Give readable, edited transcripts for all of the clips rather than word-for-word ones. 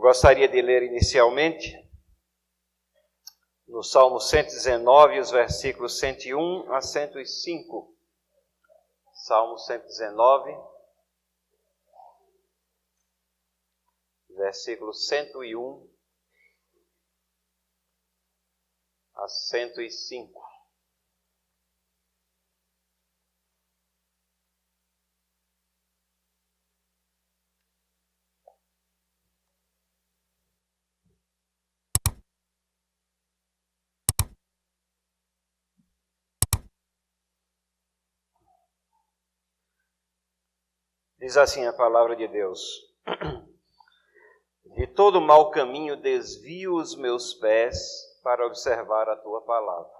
gostaria de ler inicialmente no Salmo 119, os versículos 101 a 105. Salmo 119, versículos 101 a 105. Diz assim a palavra de Deus: De todo mau caminho desvio os meus pés para observar a tua palavra.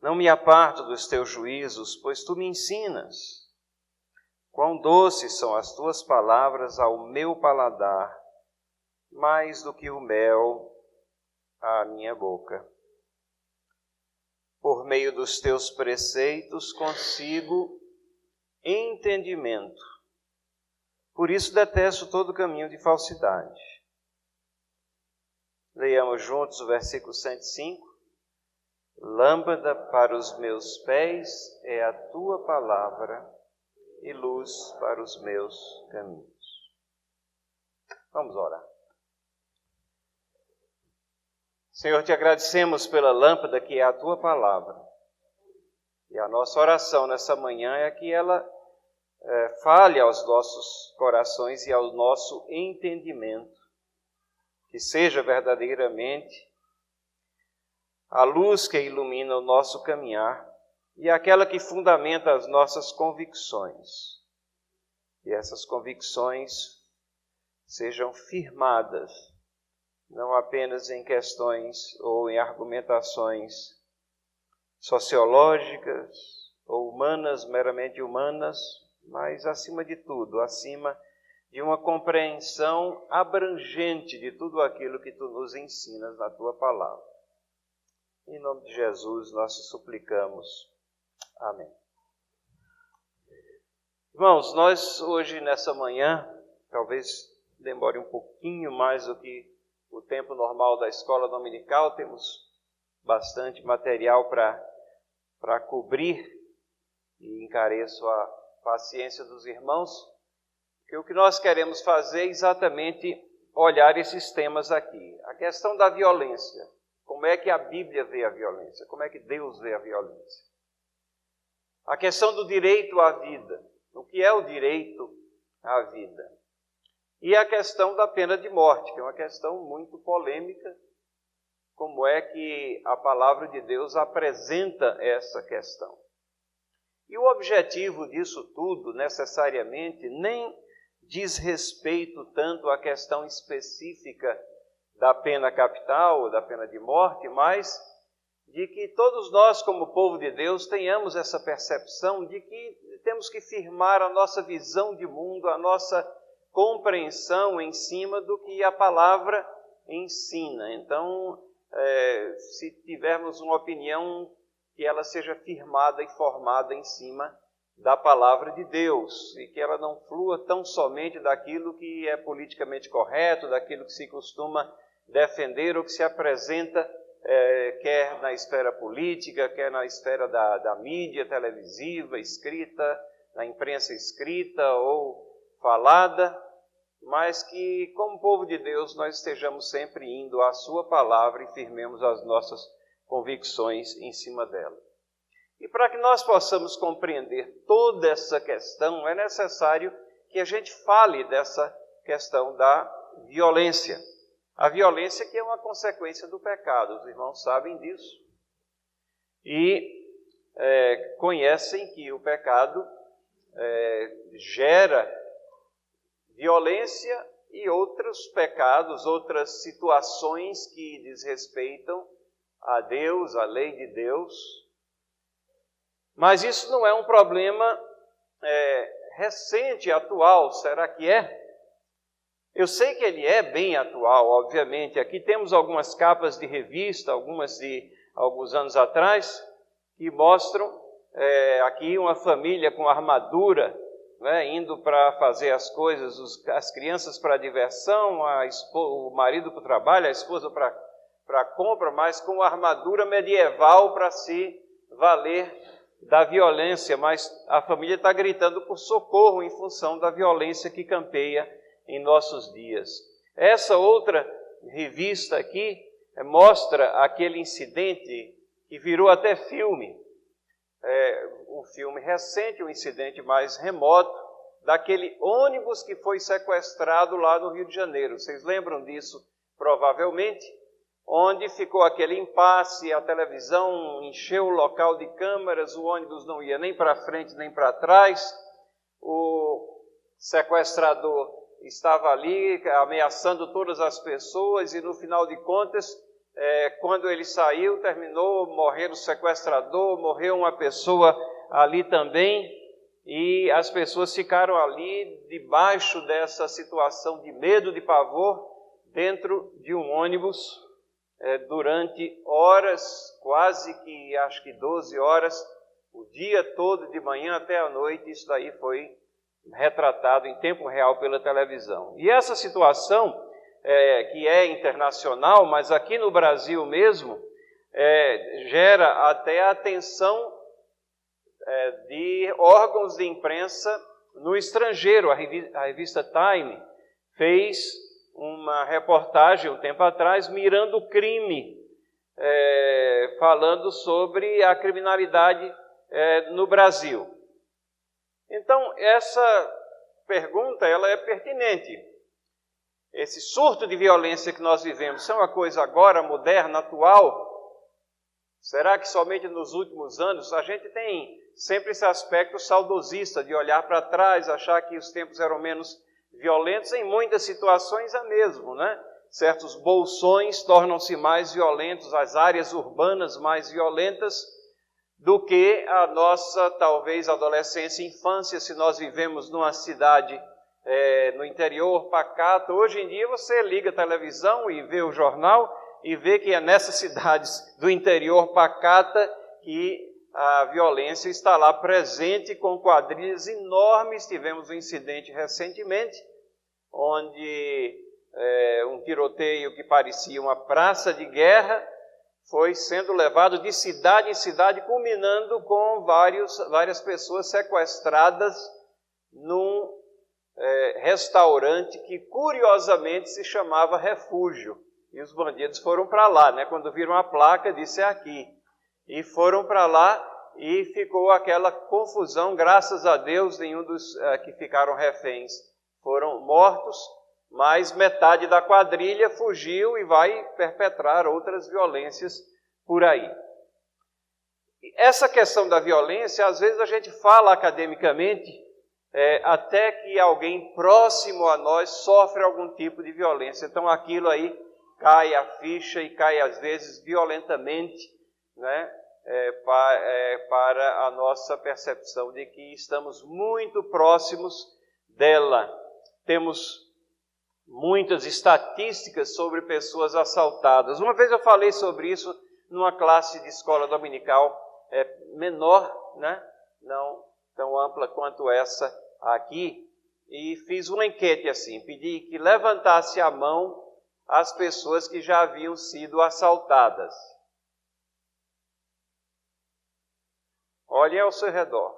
Não me aparto dos teus juízos, pois tu me ensinas. Quão doces são as tuas palavras ao meu paladar, mais do que o mel à minha boca. Por meio dos teus preceitos consigo entendimento. Por isso detesto todo caminho de falsidade. Leiamos juntos o versículo 105. Lâmpada para os meus pés é a tua palavra e luz para os meus caminhos. Vamos orar. Senhor, te agradecemos pela lâmpada que é a tua palavra. E a nossa oração nessa manhã é que ela fale aos nossos corações e ao nosso entendimento, que seja verdadeiramente a luz que ilumina o nosso caminhar e aquela que fundamenta as nossas convicções. E essas convicções sejam firmadas, não apenas em questões ou em argumentações sociológicas ou humanas, meramente humanas, mas, acima de tudo, acima de uma compreensão abrangente de tudo aquilo que tu nos ensinas na tua palavra. Em nome de Jesus, nós te suplicamos. Amém. Irmãos, nós hoje, nessa manhã, talvez demore um pouquinho mais do que o tempo normal da escola dominical, temos bastante material para cobrir, e encareço a paciência dos irmãos, que o que nós queremos fazer é exatamente olhar esses temas aqui. A questão da violência. Como é que a Bíblia vê a violência? Como é que Deus vê a violência? A questão do direito à vida. O que é o direito à vida? E a questão da pena de morte, que é uma questão muito polêmica. Como é que a palavra de Deus apresenta essa questão? E o objetivo disso tudo, necessariamente, nem diz respeito tanto à questão específica da pena capital, da pena de morte, mas de que todos nós, como povo de Deus, tenhamos essa percepção de que temos que firmar a nossa visão de mundo, a nossa compreensão em cima do que a palavra ensina. Então, se tivermos uma opinião, que ela seja firmada e formada em cima da palavra de Deus, e que ela não flua tão somente daquilo que é politicamente correto, daquilo que se costuma defender ou que se apresenta, quer na esfera política, quer na esfera da mídia televisiva, escrita, na imprensa escrita ou falada, mas que, como povo de Deus, nós estejamos sempre indo à sua palavra e firmemos as nossas convicções em cima dela. E para que nós possamos compreender toda essa questão, é necessário que a gente fale dessa questão da violência. A violência que é uma consequência do pecado, os irmãos sabem disso. E conhecem que o pecado gera violência e outros pecados, outras situações que desrespeitam a Deus, a lei de Deus. Mas isso não é um problema recente, atual. Será que é? Eu sei que ele é bem atual, obviamente. Aqui temos algumas capas de revista, algumas de alguns anos atrás, que mostram aqui uma família com armadura né, indo para fazer as coisas, as crianças para diversão, o marido para o trabalho, a esposa para a compra, mas com armadura medieval para se valer da violência, mas a família está gritando por socorro em função da violência que campeia em nossos dias. Essa outra revista aqui mostra aquele incidente que virou até filme, um filme recente, um incidente mais remoto, daquele ônibus que foi sequestrado lá no Rio de Janeiro. Vocês lembram disso, provavelmente? Onde ficou aquele impasse, a televisão encheu o local de câmeras, o ônibus não ia nem para frente nem para trás, o sequestrador estava ali ameaçando todas as pessoas e no final de contas, quando ele saiu, terminou, morreu o sequestrador, morreu uma pessoa ali também e as pessoas ficaram ali debaixo dessa situação de medo, de pavor, dentro de um ônibus, durante horas, quase que acho que 12 horas, o dia todo, de manhã até a noite. Isso daí foi retratado em tempo real pela televisão. E essa situação, que é internacional, mas aqui no Brasil mesmo, gera até a atenção de órgãos de imprensa no estrangeiro. A revista Time fez uma reportagem um tempo atrás, mirando o crime, falando sobre a criminalidade no Brasil. Então, essa pergunta ela é pertinente. Esse surto de violência que nós vivemos é uma coisa agora, moderna, atual? Será que somente nos últimos anos? A gente tem sempre esse aspecto saudosista de olhar para trás, achar que os tempos eram menos violentos. Em muitas situações é mesmo, né? Certos bolsões tornam-se mais violentos, as áreas urbanas mais violentas do que a nossa, talvez, adolescência e infância, se nós vivemos numa cidade no interior, pacato. Hoje em dia você liga a televisão e vê o jornal e vê que é nessas cidades do interior pacata que a violência está lá presente, com quadrilhas enormes. Tivemos um incidente recentemente, onde um tiroteio que parecia uma praça de guerra foi sendo levado de cidade em cidade, culminando com várias pessoas sequestradas num restaurante que, curiosamente, se chamava Refúgio. E os bandidos foram para lá, né? Quando viram a placa, disse é aqui. E foram para lá e ficou aquela confusão. Graças a Deus, nenhum dos que ficaram reféns foram mortos, mas metade da quadrilha fugiu e vai perpetrar outras violências por aí. Essa questão da violência, às vezes a gente fala academicamente, até que alguém próximo a nós sofre algum tipo de violência. Então aquilo aí cai a ficha e cai às vezes violentamente, né, para a nossa percepção de que estamos muito próximos dela. Temos muitas estatísticas sobre pessoas assaltadas. Uma vez eu falei sobre isso numa classe de escola dominical menor, né, não tão ampla quanto essa aqui, e fiz uma enquete assim, pedi que levantasse a mão as pessoas que já haviam sido assaltadas. Olhem ao seu redor.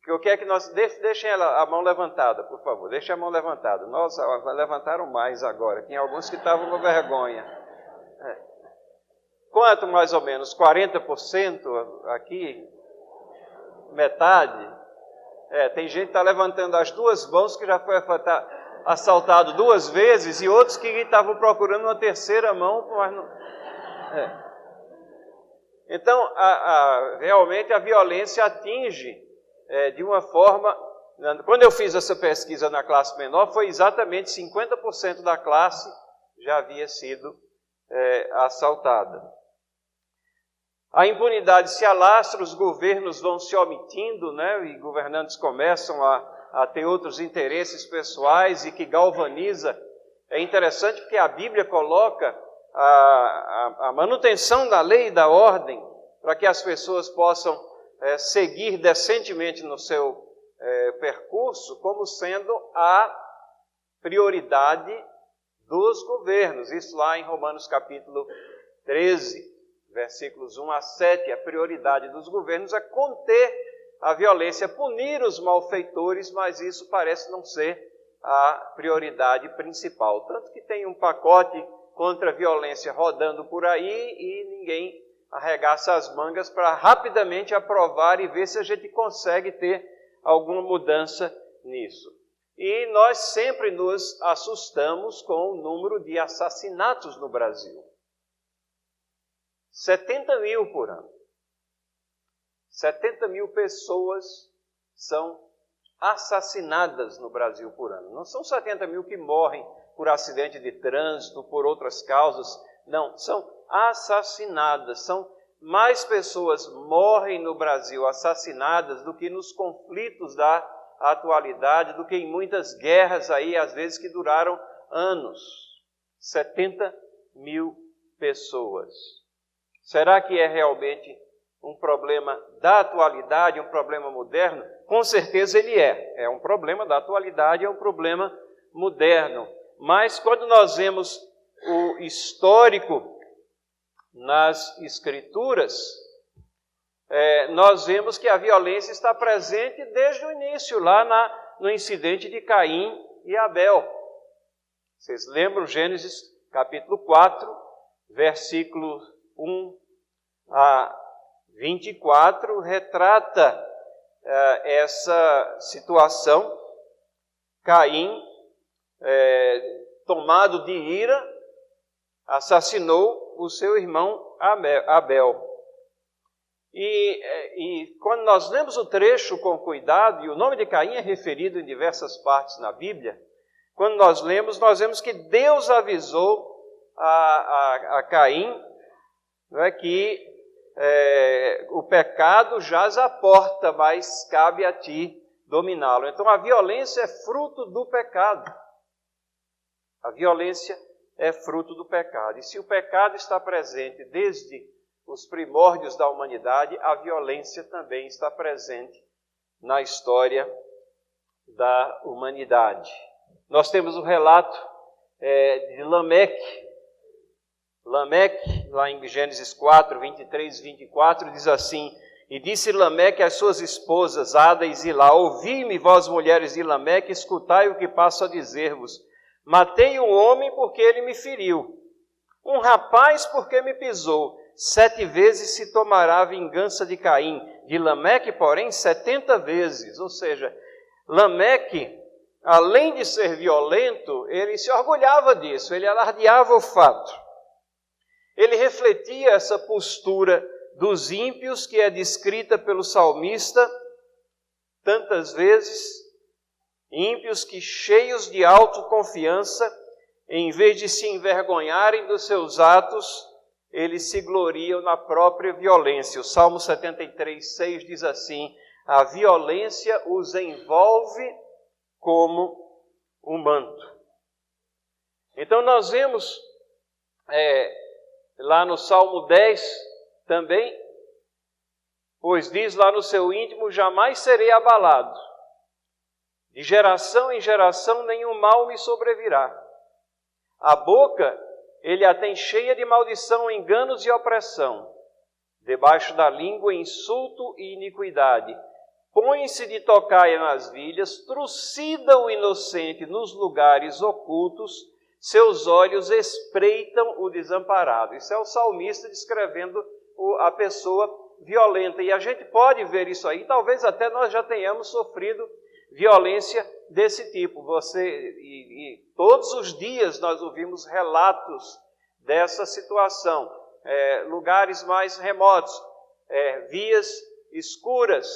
O que é que nós... Deixem a mão levantada, por favor. Deixem a mão levantada. Nossa, levantaram mais agora. Tem alguns que estavam com vergonha. Quanto mais ou menos? 40% aqui? Metade? Tem gente que está levantando as duas mãos que já foi assaltado 2 vezes e outros que estavam procurando uma terceira mão, mas não... Então, realmente a violência atinge de uma forma... Quando eu fiz essa pesquisa na classe menor, foi exatamente 50% da classe já havia sido assaltada. A impunidade se alastra, os governos vão se omitindo, né? E governantes começam a ter outros interesses pessoais e que galvaniza. É interessante porque a Bíblia coloca a manutenção da lei e da ordem para que as pessoas possam seguir decentemente no seu percurso como sendo a prioridade dos governos. Isso lá em Romanos capítulo 13, versículos 1 a 7. A prioridade dos governos é conter a violência, punir os malfeitores, mas isso parece não ser a prioridade principal. Tanto que tem um pacote contra a violência rodando por aí e ninguém arregaça as mangas para rapidamente aprovar e ver se a gente consegue ter alguma mudança nisso. E nós sempre nos assustamos com o número de assassinatos no Brasil. 70 mil por ano. 70 mil pessoas são assassinadas no Brasil por ano. Não são 70 mil que morrem por acidente de trânsito, por outras causas. Não, são assassinadas. São mais pessoas morrem no Brasil assassinadas do que nos conflitos da atualidade, do que em muitas guerras aí, às vezes que duraram anos. 70 mil pessoas. Será que é realmente um problema da atualidade, um problema moderno? Com certeza ele é. É um problema da atualidade, é um problema moderno. Mas quando nós vemos o histórico nas Escrituras, nós vemos que a violência está presente desde o início, lá no incidente de Caim e Abel. Vocês lembram Gênesis capítulo 4, versículo 1 a 24, retrata essa situação. Caim, tomado de ira, assassinou o seu irmão Abel. E quando nós lemos o trecho com cuidado, e o nome de Caim é referido em diversas partes na Bíblia, quando nós vemos que Deus avisou a Caim, não é, que o pecado jaz à porta, mas cabe a ti dominá-lo. Então a violência é fruto do pecado. A violência é fruto do pecado. E se o pecado está presente desde os primórdios da humanidade, a violência também está presente na história da humanidade. Nós temos o relato de Lameque. Lameque, lá em Gênesis 4, 23 e 24, diz assim: E disse Lameque às suas esposas, Ada e Zilá: Ouvi-me, vós mulheres de Lameque, escutai o que passo a dizer-vos. Matei um homem porque ele me feriu, um rapaz porque me pisou. 7 vezes se tomará a vingança de Caim. De Lameque, porém, 70 vezes. Ou seja, Lameque, além de ser violento, ele se orgulhava disso, ele alardeava o fato. Ele refletia essa postura dos ímpios que é descrita pelo salmista tantas vezes. Ímpios que, cheios de autoconfiança, em vez de se envergonharem dos seus atos, eles se gloriam na própria violência. O Salmo 73, 6 diz assim: A violência os envolve como um manto. Então nós vemos lá no Salmo 10 também, pois diz lá no seu íntimo: jamais serei abalado. De geração em geração nenhum mal me sobrevirá. A boca ele a tem cheia de maldição, enganos e opressão. Debaixo da língua insulto e iniquidade. Põe-se de tocaia nas vilhas, trucida o inocente nos lugares ocultos, seus olhos espreitam o desamparado. Isso é o salmista descrevendo a pessoa violenta. E a gente pode ver isso aí, talvez até nós já tenhamos sofrido violência desse tipo. Todos os dias nós ouvimos relatos dessa situação. Lugares mais remotos, vias escuras,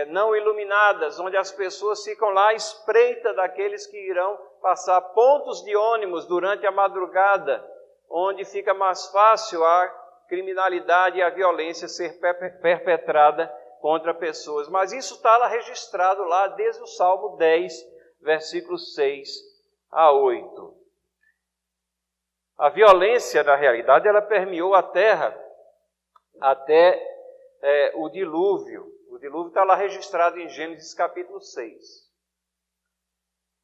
não iluminadas, onde as pessoas ficam lá à espreita daqueles que irão passar, pontos de ônibus durante a madrugada, onde fica mais fácil a criminalidade e a violência ser perpetrada contra pessoas. Mas isso está lá registrado lá desde o Salmo 10, versículos 6 a 8. A violência, na realidade, ela permeou a terra até o dilúvio. O dilúvio está lá registrado em Gênesis capítulo 6.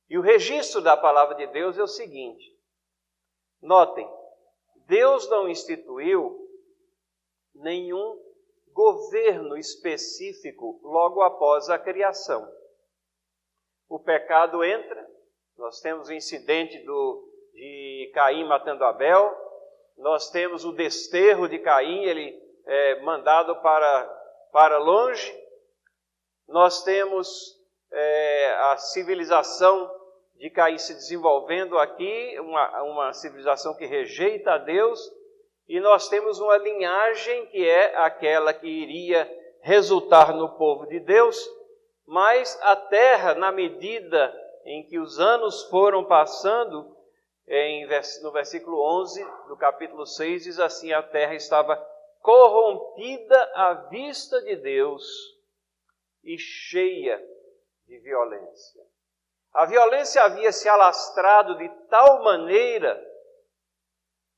E o registro da palavra de Deus é o seguinte. Notem, Deus não instituiu nenhum governo específico logo após a criação. O pecado entra, nós temos o incidente de Caim matando Abel, nós temos o desterro de Caim, ele é mandado para longe, nós temos a civilização de Caim se desenvolvendo aqui, uma civilização que rejeita a Deus, e nós temos uma linhagem que é aquela que iria resultar no povo de Deus, mas a terra, na medida em que os anos foram passando, no versículo 11 do capítulo 6, diz assim, a terra estava corrompida à vista de Deus e cheia de violência. A violência havia se alastrado de tal maneira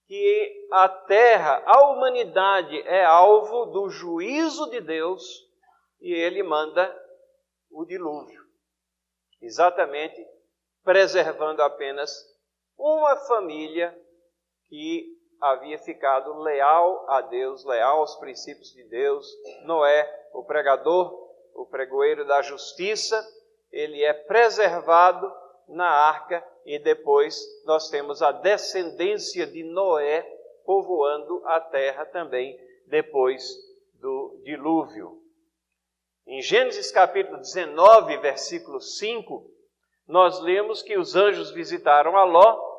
que a terra, a humanidade é alvo do juízo de Deus e ele manda o dilúvio, exatamente preservando apenas uma família que havia ficado leal a Deus, leal aos princípios de Deus. Noé, o pregador, o pregoeiro da justiça, ele é preservado na arca e depois nós temos a descendência de Noé povoando a terra também depois do dilúvio. Em Gênesis capítulo 19, versículo 5, nós lemos que os anjos visitaram a Ló,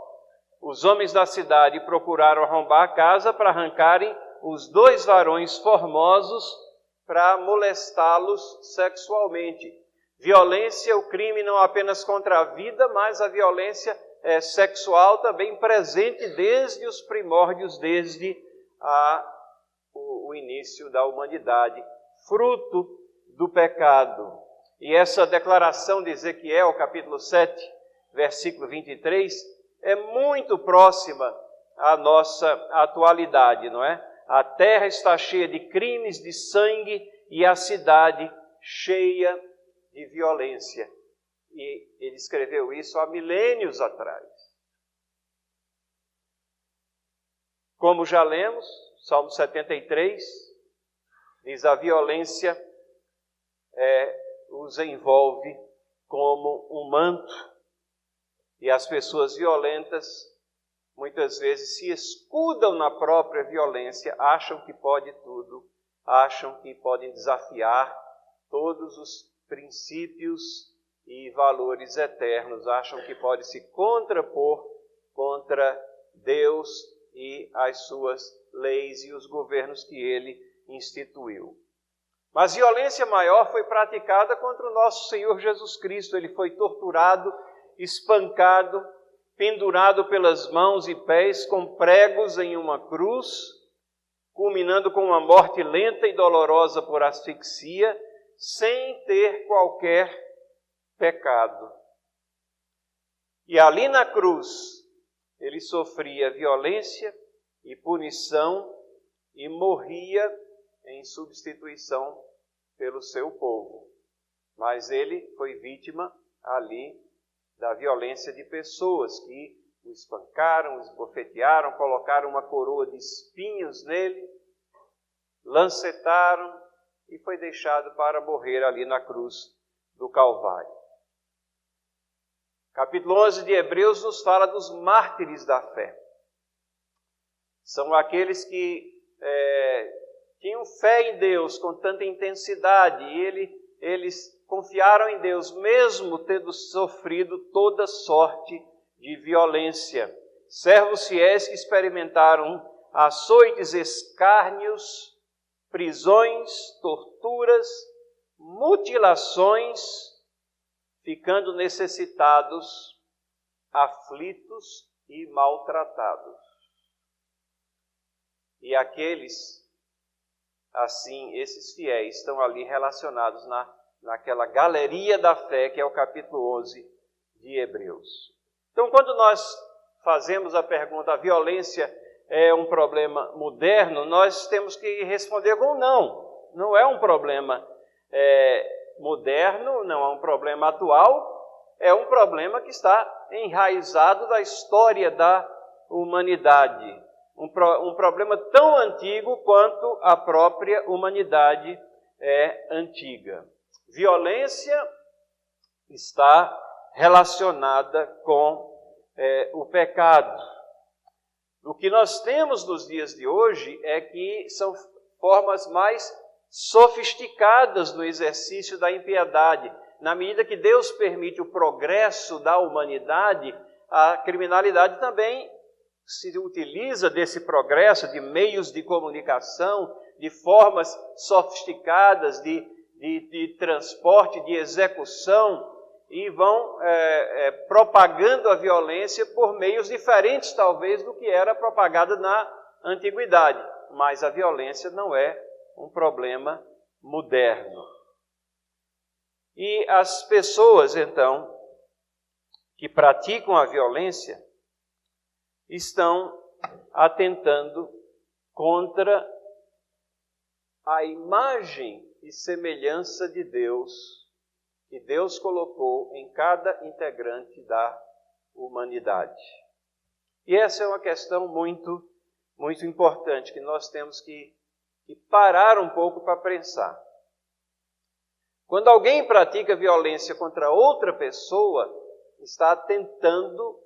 os homens da cidade procuraram arrombar a casa para arrancarem os 2 varões formosos para molestá-los sexualmente. Violência, o crime não apenas contra a vida, mas a violência sexual também presente desde os primórdios, desde o início da humanidade, fruto do pecado. E essa declaração de Ezequiel, capítulo 7, versículo 23, é muito próxima à nossa atualidade, não é? A terra está cheia de crimes, de sangue, e a cidade cheia de violência. E ele escreveu isso há milênios atrás. Como já lemos, Salmo 73, diz a violência os envolve como um manto, e as pessoas violentas muitas vezes se escudam na própria violência, acham que pode tudo, acham que podem desafiar todos os princípios e valores eternos, acham que pode se contrapor contra Deus e as suas leis e os governos que ele instituiu. Mas violência maior foi praticada contra o nosso Senhor Jesus Cristo. Ele foi torturado, espancado, pendurado pelas mãos e pés com pregos em uma cruz, culminando com uma morte lenta e dolorosa por asfixia, sem ter qualquer pecado. E ali na cruz, ele sofria violência e punição e morria em substituição pelo seu povo. Mas ele foi vítima ali da violência de pessoas que o espancaram, o esbofetearam, colocaram uma coroa de espinhos nele, lancetaram e foi deixado para morrer ali na cruz do Calvário. Capítulo 11 de Hebreus nos fala dos mártires da fé. São aqueles que tinham fé em Deus com tanta intensidade e eles confiaram em Deus, mesmo tendo sofrido toda sorte de violência. Servos fiéis que experimentaram açoites, escárnios, prisões, torturas, mutilações, ficando necessitados, aflitos e maltratados. E aqueles, assim, esses fiéis estão ali relacionados naquela galeria da fé, que é o capítulo 11 de Hebreus. Então, quando nós fazemos a pergunta, a violência é um problema moderno, nós temos que responder com não. Não é um problema moderno, não é um problema atual, é um problema que está enraizado da história da humanidade. Um problema tão antigo quanto a própria humanidade é antiga. Violência está relacionada com o pecado. O que nós temos nos dias de hoje é que são formas mais sofisticadas no exercício da impiedade. Na medida que Deus permite o progresso da humanidade, a criminalidade também se utiliza desse progresso de meios de comunicação, de formas sofisticadas de transporte, de execução, e vão propagando a violência por meios diferentes, talvez, do que era propagada na antiguidade. Mas a violência não é um problema moderno. E as pessoas, então, que praticam a violência, estão atentando contra a imagem e semelhança de Deus que Deus colocou em cada integrante da humanidade. E essa é uma questão muito, muito importante, que nós temos que parar um pouco para pensar. Quando alguém pratica violência contra outra pessoa, está atentando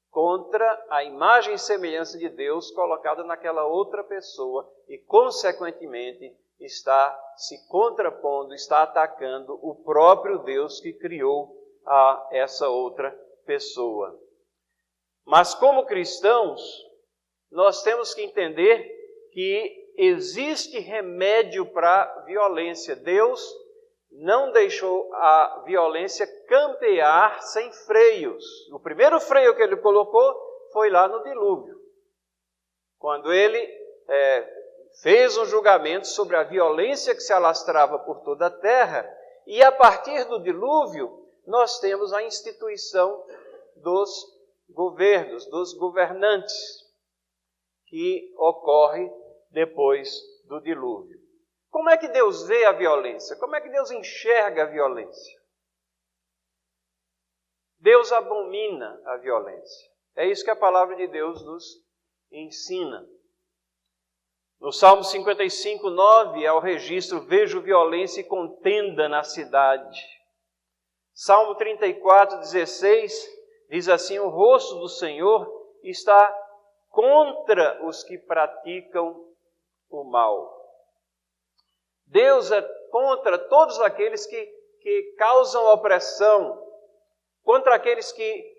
contra a imagem e semelhança de Deus colocada naquela outra pessoa e, consequentemente, está se contrapondo, está atacando o próprio Deus que criou a essa outra pessoa. Mas como cristãos, nós temos que entender que existe remédio para a violência. Deus não deixou a violência campear sem freios. O primeiro freio que ele colocou foi lá no dilúvio, quando ele fez um julgamento sobre a violência que se alastrava por toda a terra, e a partir do dilúvio nós temos a instituição dos governos, dos governantes, que ocorre depois do dilúvio. Como é que Deus vê a violência? Como é que Deus enxerga a violência? Deus abomina a violência. É isso que a palavra de Deus nos ensina. No Salmo 55, 9, é o registro: vejo violência e contenda na cidade. Salmo 34, 16, diz assim: o rosto do Senhor está contra os que praticam o mal. Deus é contra todos aqueles que causam opressão, contra aqueles que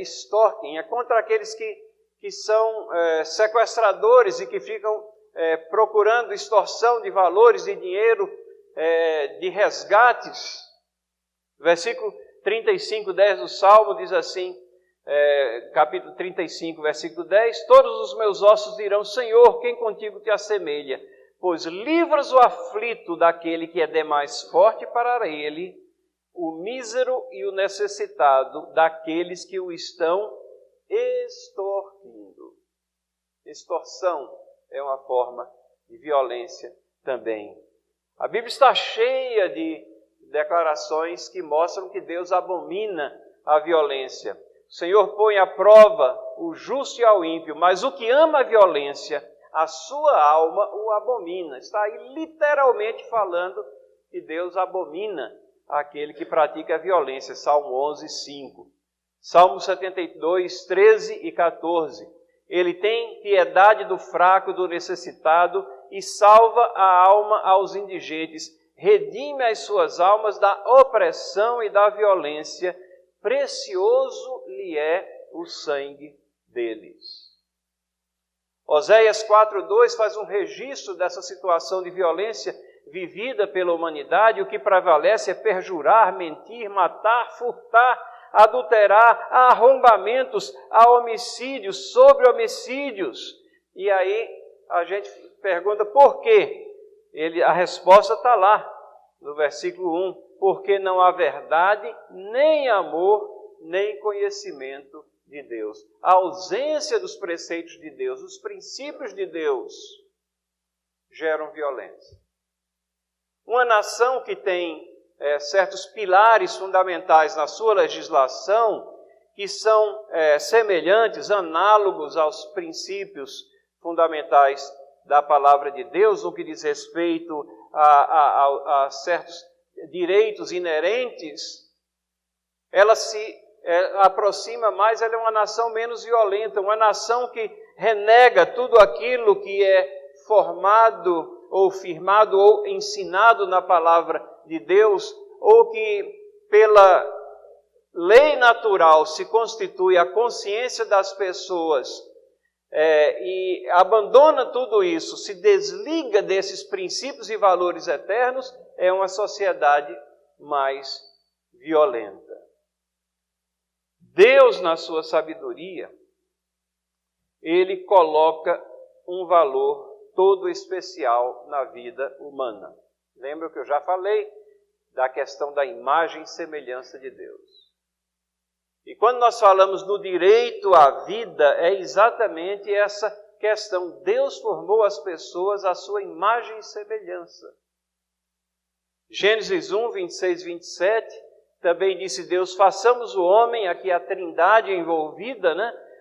extorquem, é contra aqueles que são sequestradores e que ficam procurando extorsão de valores, de dinheiro, de resgates. Versículo 35, 10 do Salmo diz assim, capítulo 35, versículo 10: todos os meus ossos dirão: Senhor, quem contigo te assemelha? Pois livras o aflito daquele que é demais forte para ele, o mísero e o necessitado daqueles que o estão extorquindo. Extorsão é uma forma de violência também. A Bíblia está cheia de declarações que mostram que Deus abomina a violência. O Senhor põe à prova o justo e ao ímpio, mas o que ama a violência, a sua alma o abomina. Está aí literalmente falando que Deus abomina aquele que pratica a violência. Salmo 11, 5. Salmo 72, 13 e 14. Ele tem piedade do fraco e do necessitado e salva a alma aos indigentes. Redime as suas almas da opressão e da violência. Precioso lhe é o sangue deles. Oséias 4:2 faz um registro dessa situação de violência vivida pela humanidade. O que prevalece é perjurar, mentir, matar, furtar, adulterar, há arrombamentos, há homicídios, sobre homicídios. E aí a gente pergunta por quê? A resposta está lá, no versículo 1. Porque não há verdade, nem amor, nem conhecimento de Deus. A ausência dos preceitos de Deus, os princípios de Deus, geram violência. Uma nação que tem certos pilares fundamentais na sua legislação que são semelhantes, análogos aos princípios fundamentais da palavra de Deus, no que diz respeito a certos direitos inerentes, ela se aproxima mais, ela é uma nação menos violenta, uma nação que renega tudo aquilo que é formado ou firmado ou ensinado na palavra de Deus, ou que pela lei natural se constitui a consciência das pessoas e abandona tudo isso, se desliga desses princípios e valores eternos, é uma sociedade mais violenta. Deus, na sua sabedoria, Ele coloca um valor todo especial na vida humana. Lembra que eu já falei da questão da imagem e semelhança de Deus. E quando nós falamos do direito à vida, é exatamente essa questão. Deus formou as pessoas à sua imagem e semelhança. Gênesis 1, 26, 27, também disse Deus, façamos o homem, aqui a trindade envolvida,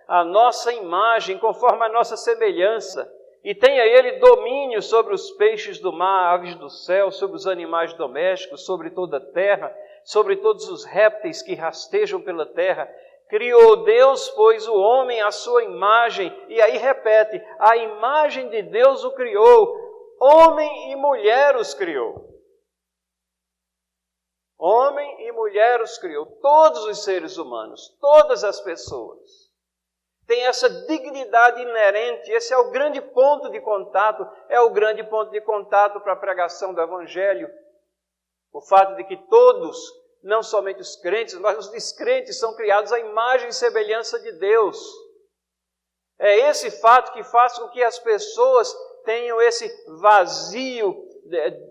a nossa imagem, conforme a nossa semelhança. E tenha ele domínio sobre os peixes do mar, aves do céu, sobre os animais domésticos, sobre toda a terra, sobre todos os répteis que rastejam pela terra. Criou Deus, pois, o homem à sua imagem. E aí repete, a imagem de Deus o criou, homem e mulher os criou. Homem e mulher os criou, todos os seres humanos, todas as pessoas. Tem essa dignidade inerente, esse é o grande ponto de contato, para a pregação do Evangelho. O fato de que todos, não somente os crentes, mas os descrentes são criados à imagem e semelhança de Deus. É esse fato que faz com que as pessoas tenham esse vazio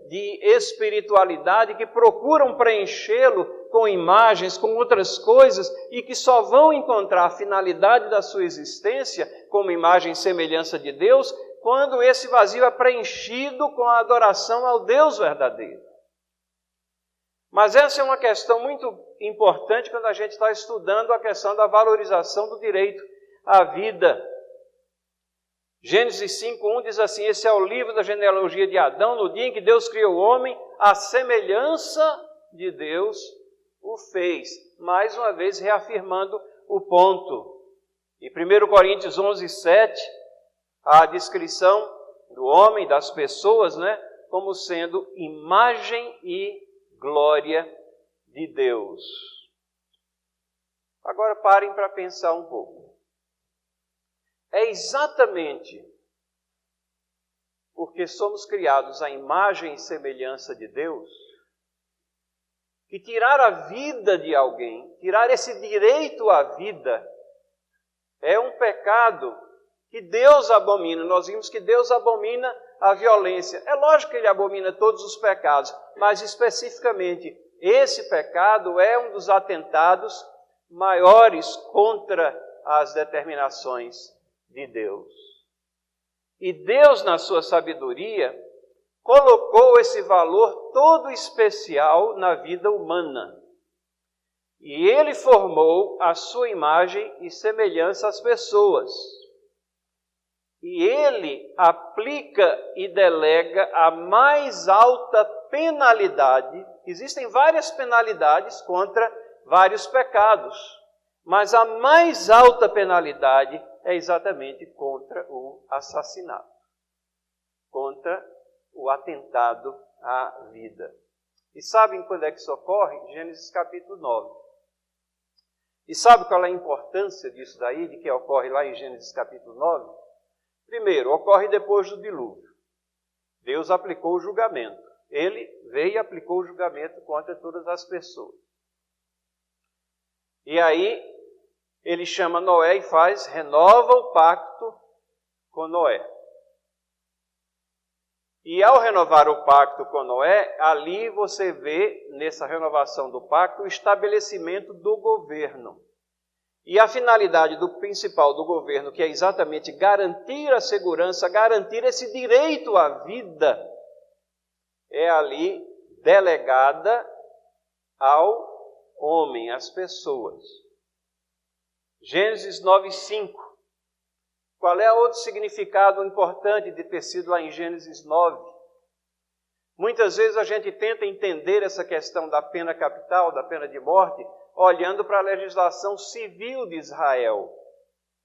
de espiritualidade, que procuram preenchê-lo com imagens, com outras coisas, e que só vão encontrar a finalidade da sua existência como imagem e semelhança de Deus, quando esse vazio é preenchido com a adoração ao Deus verdadeiro. Mas essa é uma questão muito importante quando a gente está estudando a questão da valorização do direito à vida. Gênesis 5:1 diz assim, esse é o livro da genealogia de Adão, no dia em que Deus criou o homem, a semelhança de Deus o fez. Mais uma vez reafirmando o ponto. E 1 Coríntios 11:7, a descrição do homem, das pessoas, como sendo imagem e glória de Deus. Agora parem para pensar um pouco. É exatamente porque somos criados à imagem e semelhança de Deus que tirar a vida de alguém, tirar esse direito à vida, é um pecado que Deus abomina. Nós vimos que Deus abomina a violência. É lógico que Ele abomina todos os pecados, mas especificamente esse pecado é um dos atentados maiores contra as determinações de Deus. E Deus, na sua sabedoria, colocou esse valor todo especial na vida humana. E Ele formou a sua imagem e semelhança às pessoas. E Ele aplica e delega a mais alta penalidade. Existem várias penalidades contra vários pecados, mas a mais alta penalidade é exatamente contra o assassinato, contra o atentado à vida. E sabem quando é que isso ocorre? Gênesis capítulo 9. E sabe qual é a importância disso daí, de que ocorre lá em Gênesis capítulo 9? Primeiro, ocorre depois do dilúvio. Deus aplicou o julgamento. Ele veio e aplicou o julgamento contra todas as pessoas. E aí, ele chama Noé e renova o pacto com Noé. E ao renovar o pacto com Noé, ali você vê, nessa renovação do pacto, o estabelecimento do governo. E a finalidade principal do governo, que é exatamente garantir a segurança, garantir esse direito à vida, é ali delegada ao homem, às pessoas. Gênesis 9:5. Qual é outro significado importante de ter sido lá em Gênesis 9? Muitas vezes a gente tenta entender essa questão da pena capital, da pena de morte, olhando para a legislação civil de Israel.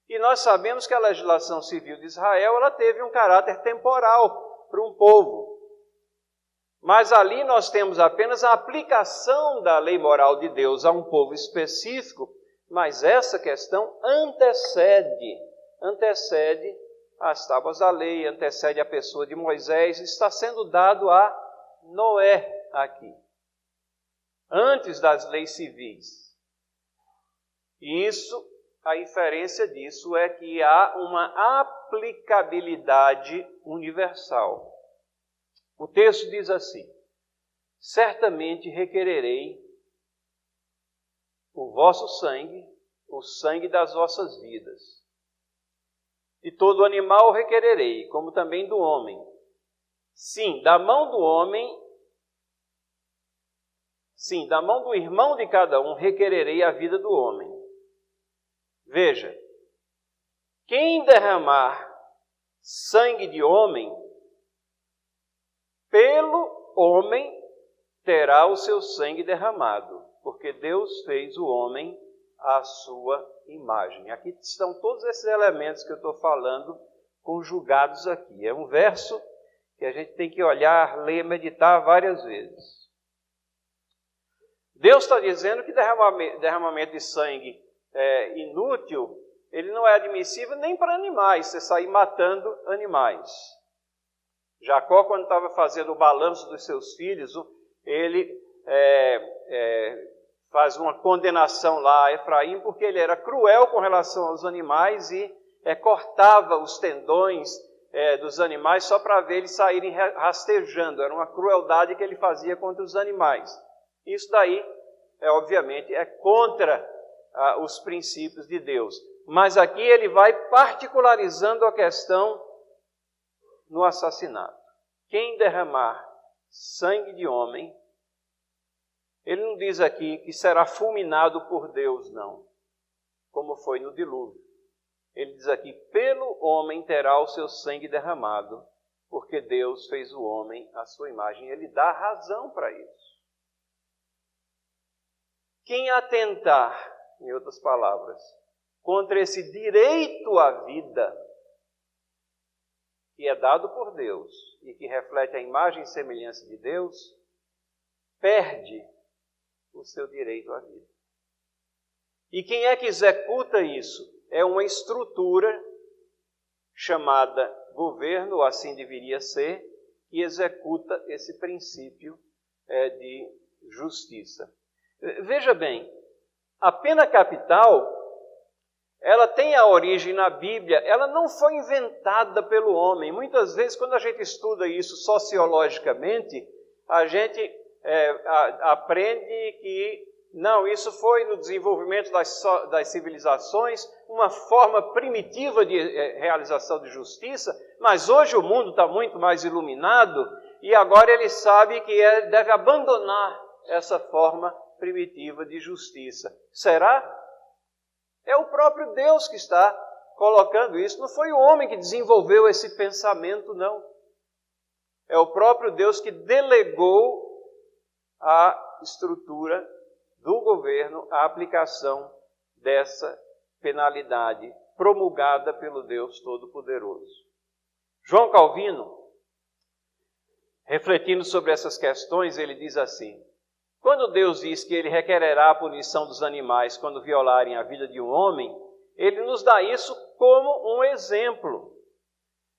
E nós sabemos que a legislação civil de Israel ela teve um caráter temporal para um povo. Mas ali nós temos apenas a aplicação da lei moral de Deus a um povo específico, mas essa questão antecede as tábuas da lei, antecede a pessoa de Moisés, está sendo dado a Noé aqui, antes das leis civis. E a inferência disso é que há uma aplicabilidade universal. O texto diz assim: certamente requererei o vosso sangue, o sangue das vossas vidas. De todo animal requererei, como também do homem. Sim, da mão do homem, sim, da mão do irmão de cada um requererei a vida do homem. Veja, quem derramar sangue de homem, pelo homem terá o seu sangue derramado, porque Deus fez o homem à sua imagem. Aqui estão todos esses elementos que eu estou falando conjugados aqui. É um verso que a gente tem que olhar, ler, meditar várias vezes. Deus está dizendo que derramamento de sangue é inútil, ele não é admissível nem para animais, você sair matando animais. Jacó, quando estava fazendo o balanço dos seus filhos, ele faz uma condenação lá a Efraim, porque ele era cruel com relação aos animais e cortava os tendões dos animais só para ver eles saírem rastejando. Era uma crueldade que ele fazia contra os animais. Isso daí, obviamente, é contra os princípios de Deus. Mas aqui ele vai particularizando a questão no assassinato. Quem derramar sangue de homem, ele não diz aqui que será fulminado por Deus, não, como foi no dilúvio. Ele diz aqui, pelo homem terá o seu sangue derramado, porque Deus fez o homem à sua imagem. Ele dá razão para isso. Quem atentar, em outras palavras, contra esse direito à vida, que é dado por Deus e que reflete a imagem e semelhança de Deus, perde o seu direito à vida. E quem é que executa isso? É uma estrutura chamada governo, ou assim deveria ser, que executa esse princípio de justiça. Veja bem, a pena capital, ela tem a origem na Bíblia, ela não foi inventada pelo homem. Muitas vezes, quando a gente estuda isso sociologicamente, a gente aprende que, não, isso foi no desenvolvimento das civilizações, uma forma primitiva de realização de justiça, mas hoje o mundo está muito mais iluminado e agora ele sabe que deve abandonar essa forma primitiva de justiça. Será? É o próprio Deus que está colocando isso. Não foi o homem que desenvolveu esse pensamento, não. É o próprio Deus que delegou a estrutura do governo, a aplicação dessa penalidade promulgada pelo Deus Todo-Poderoso. João Calvino, refletindo sobre essas questões, ele diz assim: quando Deus diz que ele requererá a punição dos animais quando violarem a vida de um homem, ele nos dá isso como um exemplo.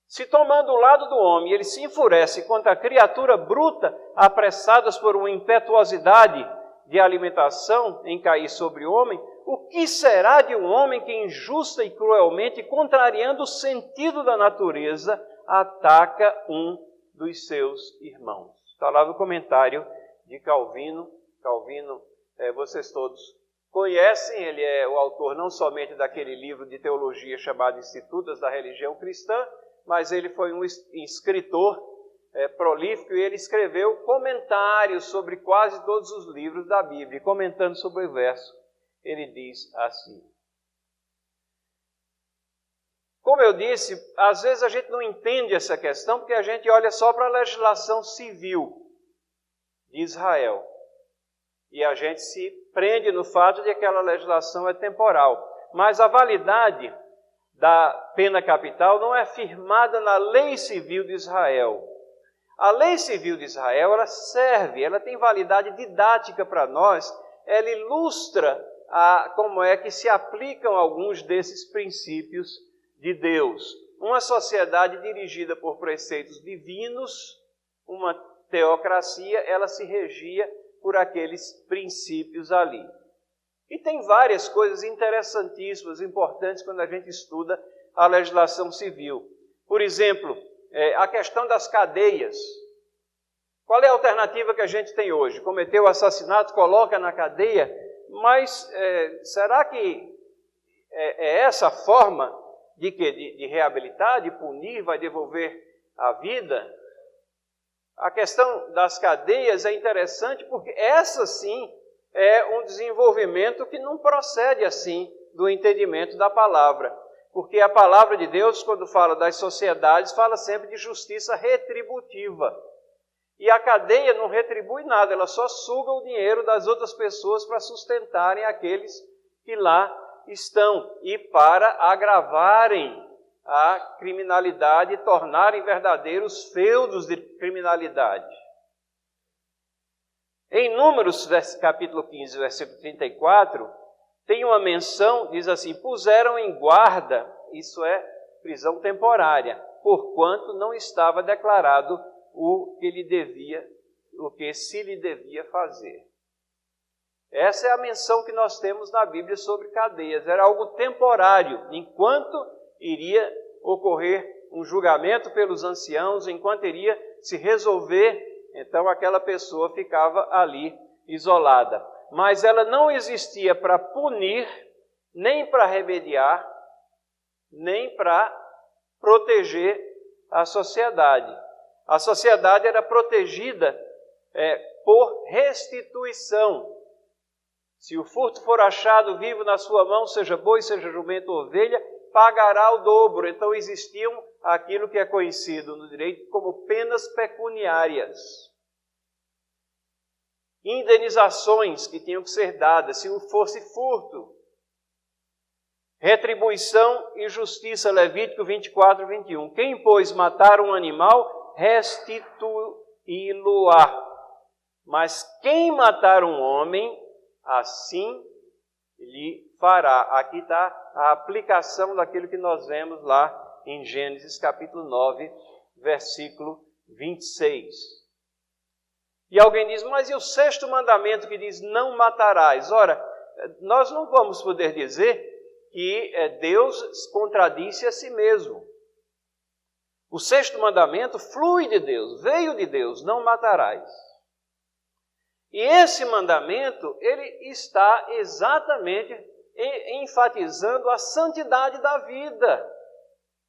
Se tomando o lado do homem, ele se enfurece contra a criatura bruta, apressadas por uma impetuosidade de alimentação em cair sobre o homem, o que será de um homem que injusta e cruelmente, contrariando o sentido da natureza, ataca um dos seus irmãos? Está lá no comentário de Calvino. Calvino, vocês todos conhecem, ele é o autor não somente daquele livro de teologia chamado Institutos da Religião Cristã, mas ele foi um escritor prolífico, e ele escreveu comentários sobre quase todos os livros da Bíblia. E comentando sobre o verso, ele diz assim: como eu disse, às vezes a gente não entende essa questão porque a gente olha só para a legislação civil de Israel. E a gente se prende no fato de que aquela legislação é temporal. Mas a validade da pena capital não é firmada na lei civil de Israel. A lei civil de Israel, ela serve, ela tem validade didática para nós, ela ilustra como é que se aplicam alguns desses princípios de Deus. Uma sociedade dirigida por preceitos divinos, uma teocracia, ela se regia por aqueles princípios ali. E tem várias coisas interessantíssimas, importantes, quando a gente estuda a legislação civil. Por exemplo, a questão das cadeias. Qual é a alternativa que a gente tem hoje? Cometeu o assassinato, coloca na cadeia, mas será que é essa forma de reabilitar, de punir, vai devolver a vida? A questão das cadeias é interessante porque essa sim é um desenvolvimento que não procede assim do entendimento da palavra. Porque a palavra de Deus, quando fala das sociedades, fala sempre de justiça retributiva. E a cadeia não retribui nada, ela só suga o dinheiro das outras pessoas para sustentarem aqueles que lá estão e para agravarem a criminalidade e tornarem verdadeiros feudos de criminalidade. Em Números, capítulo 15, versículo 34, tem uma menção, diz assim: puseram em guarda, isso é prisão temporária, porquanto não estava declarado o que se lhe devia fazer. Essa é a menção que nós temos na Bíblia sobre cadeias. Era algo temporário, enquanto iria ocorrer um julgamento pelos anciãos, enquanto iria se resolver, então aquela pessoa ficava ali isolada. Mas ela não existia para punir, nem para remediar, nem para proteger a sociedade. A sociedade era protegida por restituição. Se o furto for achado vivo na sua mão, seja boi, seja jumento ou ovelha, pagará o dobro. Então existiam aquilo que é conhecido no direito como penas pecuniárias. Indenizações que tinham que ser dadas se fosse furto. Retribuição e justiça, Levítico 24, 21. Quem, pois, matar um animal, restituí-lo-á. Mas quem matar um homem, assim lhe fará. Aqui está a aplicação daquilo que nós vemos lá em Gênesis capítulo 9, versículo 26. E alguém diz, mas e o sexto mandamento que diz, não matarás? Ora, nós não vamos poder dizer que Deus contradisse a si mesmo. O sexto mandamento flui de Deus, veio de Deus, não matarás. E esse mandamento, ele está exatamente enfatizando a santidade da vida.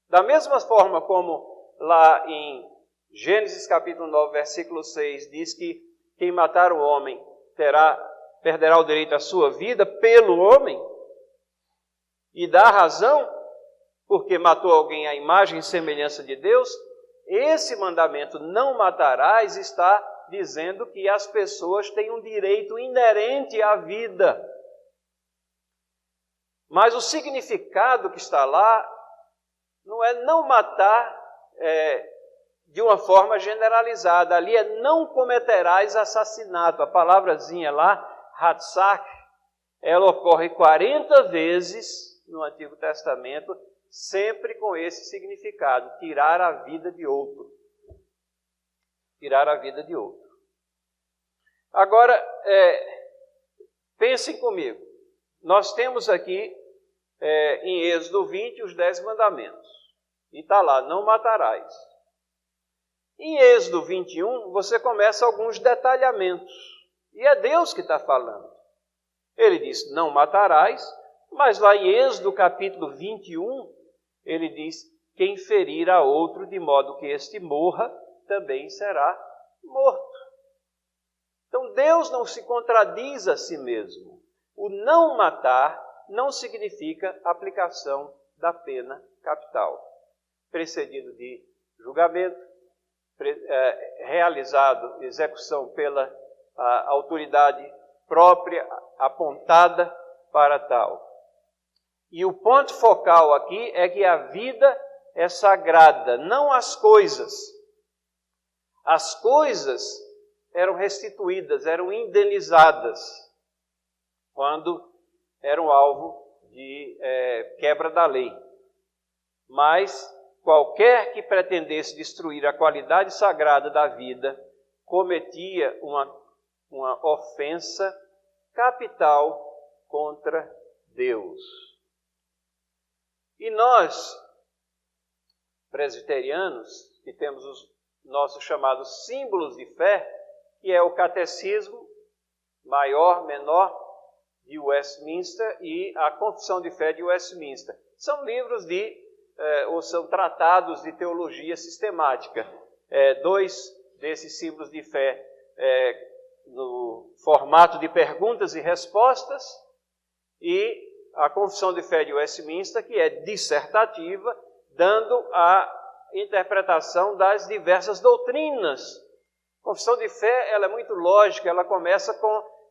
Da mesma forma como lá em Gênesis capítulo 9, versículo 6, diz que quem matar o homem perderá o direito à sua vida pelo homem, e dá razão, porque matou alguém à imagem e semelhança de Deus. Esse mandamento, não matarás, está dizendo que as pessoas têm um direito inerente à vida. Mas o significado que está lá não é não matar de uma forma generalizada. Ali é não cometerás assassinato. A palavrazinha lá, Hatzak, ela ocorre 40 vezes no Antigo Testamento, sempre com esse significado, tirar a vida de outro. Tirar a vida de outro. Agora, pensem comigo. Nós temos aqui, em Êxodo 20, os 10 mandamentos. E está lá, não matarás. Em Êxodo 21, você começa alguns detalhamentos. E é Deus que está falando. Ele diz, não matarás, mas lá em Êxodo capítulo 21, ele diz, quem ferir a outro de modo que este morra, também será morto. Então Deus não se contradiz a si mesmo. O não matar não significa aplicação da pena capital, precedido de julgamento, realizado, execução pela autoridade própria, apontada para tal. E o ponto focal aqui é que a vida é sagrada, não as coisas. As coisas eram restituídas, eram indenizadas, quando eram alvo de quebra da lei. Mas qualquer que pretendesse destruir a qualidade sagrada da vida cometia uma ofensa capital contra Deus. E nós, presbiterianos, que temos os nossos chamados símbolos de fé, que é o Catecismo Maior, Menor de Westminster e a Confissão de Fé de Westminster. São livros ou são tratados de teologia sistemática. Dois desses símbolos de fé no formato de perguntas e respostas, e a Confissão de Fé de Westminster, que é dissertativa, dando a interpretação das diversas doutrinas. A Confissão de Fé ela é muito lógica, ela começa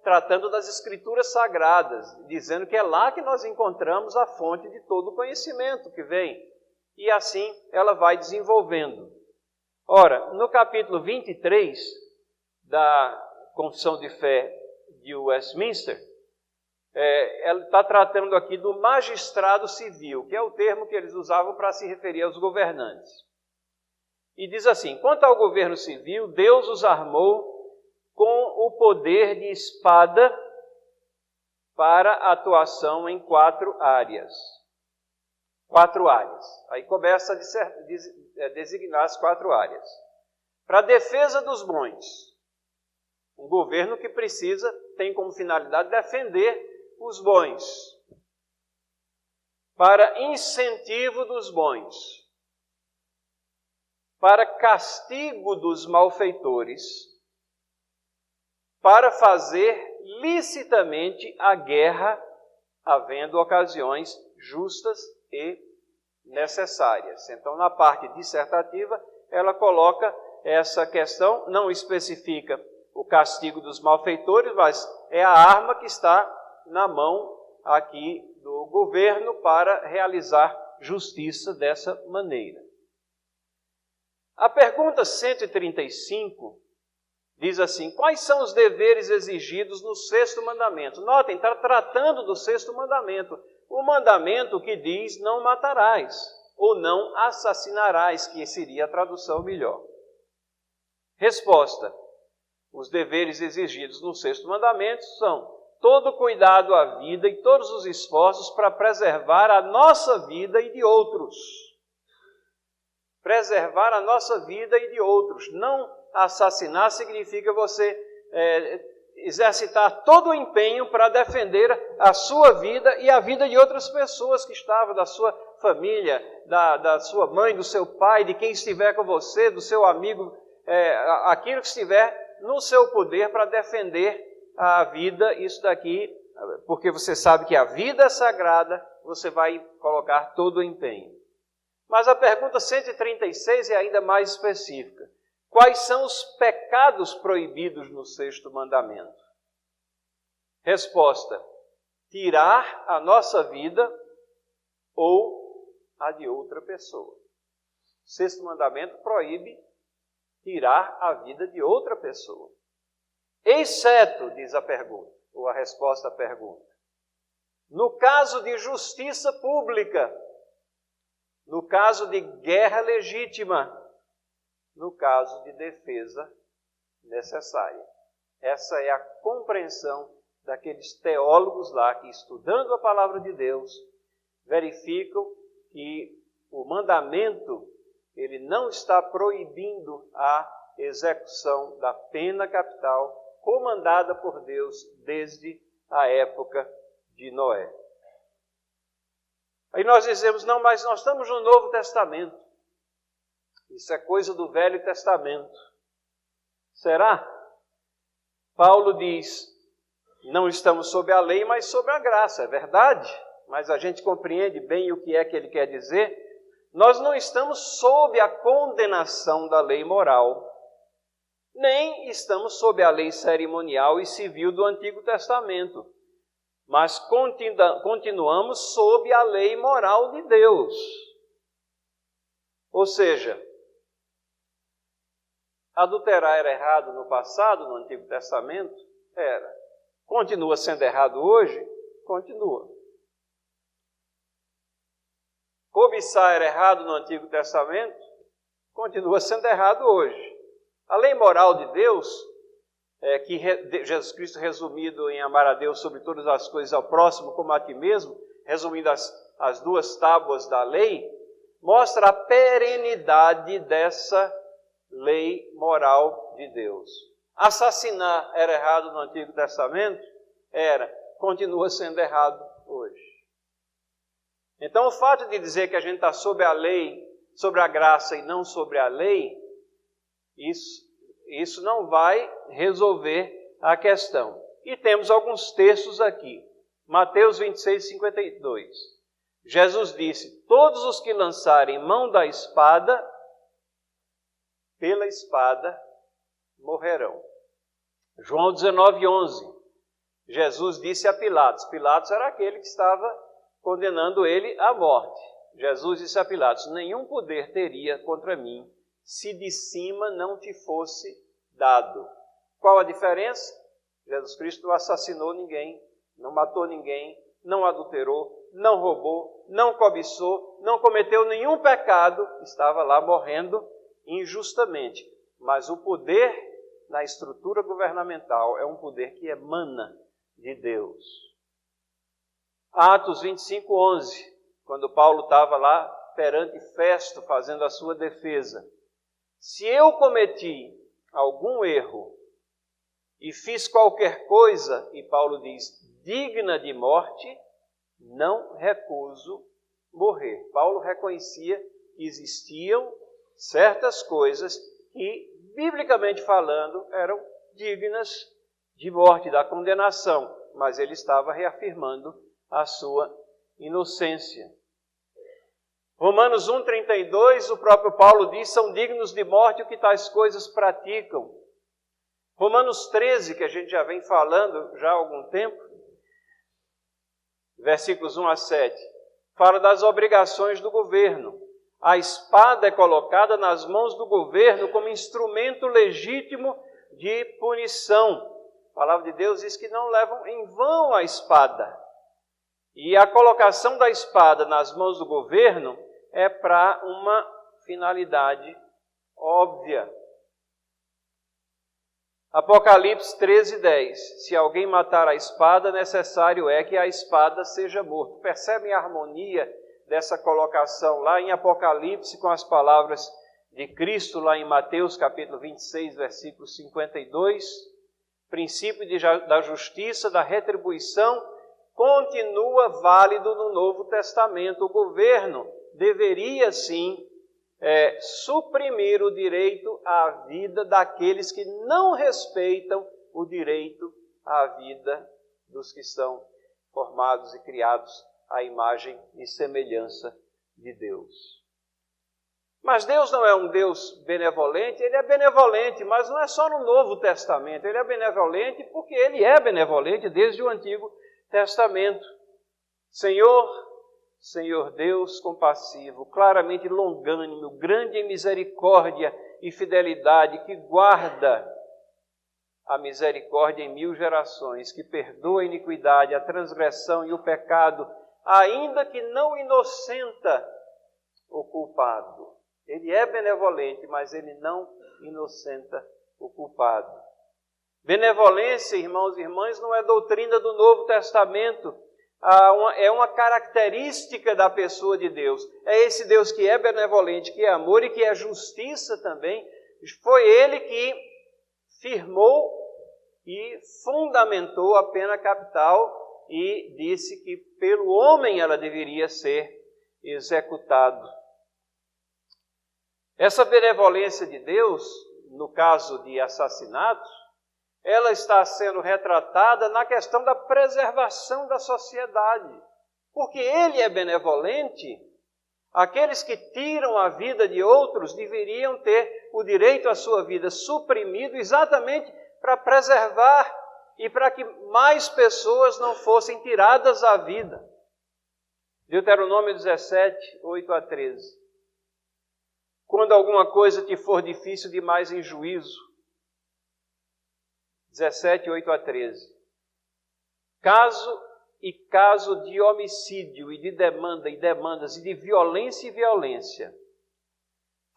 tratando das Escrituras Sagradas, dizendo que é lá que nós encontramos a fonte de todo o conhecimento que vem. E assim ela vai desenvolvendo. Ora, no capítulo 23 da Confissão de Fé de Westminster, ela está tratando aqui do magistrado civil, que é o termo que eles usavam para se referir aos governantes. E diz assim: quanto ao governo civil, Deus os armou com o poder de espada para atuação em 4 áreas. 4 áreas. Aí começa a designar as 4 áreas. Para a defesa dos bons. Um governo que tem como finalidade defender os bons. Para incentivo dos bons. Para castigo dos malfeitores. Para fazer licitamente a guerra, havendo ocasiões justas e necessárias. Então, na parte dissertativa, ela coloca essa questão, não especifica o castigo dos malfeitores, mas é a arma que está na mão aqui do governo para realizar justiça dessa maneira. A pergunta 135 diz assim: quais são os deveres exigidos no 6º mandamento? Notem, está tratando do 6º mandamento. O mandamento que diz não matarás, ou não assassinarás, que seria a tradução melhor. Resposta: os deveres exigidos no 6º mandamento são todo cuidado à vida e todos os esforços para preservar a nossa vida e de outros. Preservar a nossa vida e de outros. Não assassinar significa você exercitar todo o empenho para defender a sua vida e a vida de outras pessoas que estavam, da sua família, da sua mãe, do seu pai, de quem estiver com você, do seu amigo, aquilo que estiver no seu poder para defender a vida. Isso daqui, porque você sabe que a vida é sagrada, você vai colocar todo o empenho. Mas a pergunta 136 é ainda mais específica. Quais são os pecados proibidos no 6º mandamento? Resposta: tirar a nossa vida ou a de outra pessoa. O 6º mandamento proíbe tirar a vida de outra pessoa. Exceto, diz a pergunta, ou a resposta à pergunta, no caso de justiça pública, no caso de guerra legítima, no caso de defesa necessária. Essa é a compreensão daqueles teólogos lá que, estudando a palavra de Deus, verificam que o mandamento ele não está proibindo a execução da pena capital comandada por Deus desde a época de Noé. Aí nós dizemos: não, mas nós estamos no Novo Testamento. Isso é coisa do Velho Testamento. Será? Paulo diz, não estamos sob a lei, mas sob a graça. É verdade, mas a gente compreende bem o que é que ele quer dizer. Nós não estamos sob a condenação da lei moral, nem estamos sob a lei cerimonial e civil do Antigo Testamento, mas continuamos sob a lei moral de Deus. Ou seja, adulterar era errado no passado, no Antigo Testamento? Era. Continua sendo errado hoje? Continua. Cobiçar era errado no Antigo Testamento? Continua sendo errado hoje. A lei moral de Deus, que Jesus Cristo resumido em amar a Deus sobre todas as coisas ao próximo como a ti mesmo, resumindo as duas tábuas da lei, mostra a perenidade dessa lei moral de Deus. Assassinar era errado no Antigo Testamento? Era. Continua sendo errado hoje. Então, o fato de dizer que a gente está sob a lei, sobre a graça e não sobre a lei, isso não vai resolver a questão. E temos alguns textos aqui. Mateus 26, 52. Jesus disse, todos os que lançarem mão da espada, pela espada morrerão. João 19, 11. Jesus disse a Pilatos. Pilatos era aquele que estava condenando ele à morte. Jesus disse a Pilatos, nenhum poder teria contra mim, se de cima não te fosse dado. Qual a diferença? Jesus Cristo não assassinou ninguém, não matou ninguém, não adulterou, não roubou, não cobiçou, não cometeu nenhum pecado, estava lá morrendo injustamente. Mas o poder na estrutura governamental é um poder que emana de Deus. Atos 25, 11, quando Paulo estava lá perante Festo fazendo a sua defesa. Se eu cometi algum erro e fiz qualquer coisa, e Paulo diz, digna de morte, não recuso morrer. Paulo reconhecia que existiam certas coisas que, biblicamente falando, eram dignas de morte, da condenação, mas ele estava reafirmando a sua inocência. Romanos 1,32, o próprio Paulo diz, são dignos de morte o que tais coisas praticam. Romanos 13, que a gente já vem falando já há algum tempo, versículos 1 a 7, fala das obrigações do governo. A espada é colocada nas mãos do governo como instrumento legítimo de punição. A palavra de Deus diz que não levam em vão a espada. E a colocação da espada nas mãos do governo é para uma finalidade óbvia. Apocalipse 13, 10. Se alguém matar a espada, necessário é que a espada seja morto. Percebem a harmonia dessa colocação lá em Apocalipse com as palavras de Cristo lá em Mateus capítulo 26, versículo 52. Princípio da justiça, da retribuição, continua válido no Novo Testamento. O governo deveria, sim, suprimir o direito à vida daqueles que não respeitam o direito à vida dos que são formados e criados à imagem e semelhança de Deus. Mas Deus não é um Deus benevolente, Ele é benevolente, mas não é só no Novo Testamento. Ele é benevolente porque Ele é benevolente desde o Antigo Testamento. Senhor Deus compassivo, claramente longânimo, grande em misericórdia e fidelidade, que guarda a misericórdia em 1000 gerações, que perdoa a iniquidade, a transgressão e o pecado, ainda que não inocenta o culpado. Ele é benevolente, mas ele não inocenta o culpado. Benevolência, irmãos e irmãs, não é doutrina do Novo Testamento, é uma característica da pessoa de Deus. É esse Deus que é benevolente, que é amor e que é justiça também. Foi Ele que firmou e fundamentou a pena capital e disse que pelo homem ela deveria ser executada. Essa benevolência de Deus, no caso de assassinatos, ela está sendo retratada na questão da preservação da sociedade. Porque Ele é benevolente, aqueles que tiram a vida de outros deveriam ter o direito à sua vida suprimido exatamente para preservar e para que mais pessoas não fossem tiradas à vida. Deuteronômio 17, 8 a 13. Quando alguma coisa te for difícil demais em juízo, 17, 8 a 13. Caso de homicídio e de demandas e de violência e violência,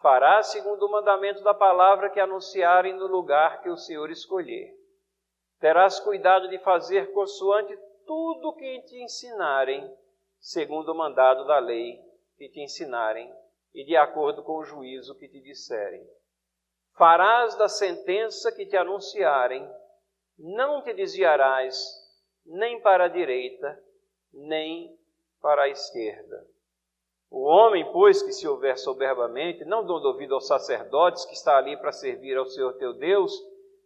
farás segundo o mandamento da palavra que anunciarem no lugar que o Senhor escolher. Terás cuidado de fazer consoante tudo o que te ensinarem, segundo o mandado da lei que te ensinarem, e de acordo com o juízo que te disserem. Farás da sentença que te anunciarem, não te desviarás nem para a direita, nem para a esquerda. O homem, pois, que se houver soberbamente, não dando ouvido aos sacerdotes que está ali para servir ao Senhor teu Deus,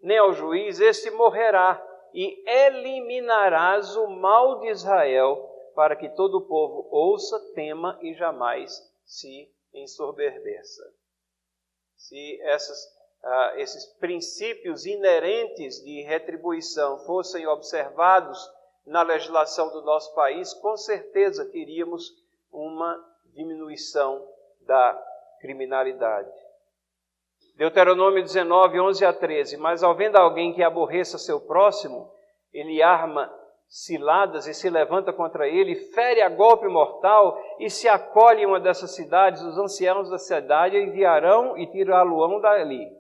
nem ao juiz, este morrerá, e eliminarás o mal de Israel, para que todo o povo ouça, tema e jamais se ensoberbeça. Se esses princípios inerentes de retribuição fossem observados na legislação do nosso país, com certeza teríamos uma diminuição da criminalidade. Deuteronômio 19, 11 a 13. Mas ao vendo alguém que aborreça seu próximo, ele arma ciladas e se levanta contra ele, fere a golpe mortal e se acolhe em uma dessas cidades, os anciãos da cidade enviarão e tirá-lo-ão dali.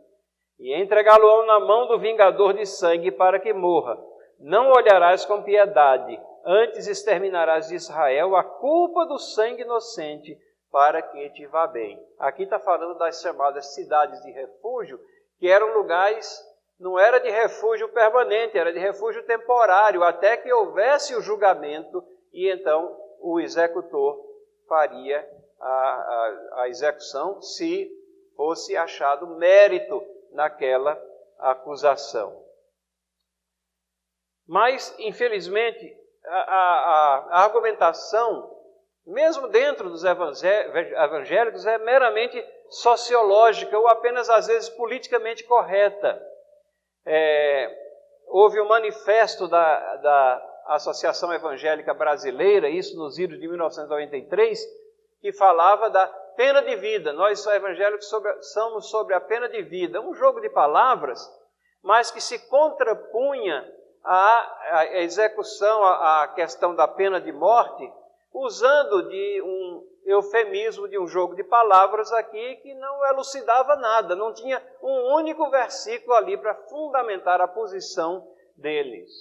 E entregá-lo-ão na mão do vingador de sangue para que morra. Não olharás com piedade, antes exterminarás de Israel a culpa do sangue inocente, para que te vá bem. Aqui está falando das chamadas cidades de refúgio, que eram lugares, não era de refúgio permanente, era de refúgio temporário, até que houvesse o julgamento, e então o executor faria a execução se fosse achado mérito naquela acusação. Mas, infelizmente, a argumentação, mesmo dentro dos evangélicos, é meramente sociológica ou apenas, às vezes, politicamente correta. Houve um manifesto da Associação Evangélica Brasileira, isso nos idos de 1993, que falava da pena de vida. Nós evangélicos somos sobre a pena de vida. Um jogo de palavras, mas que se contrapunha à execução, à questão da pena de morte, usando de um eufemismo, de um jogo de palavras aqui que não elucidava nada, não tinha um único versículo ali para fundamentar a posição deles.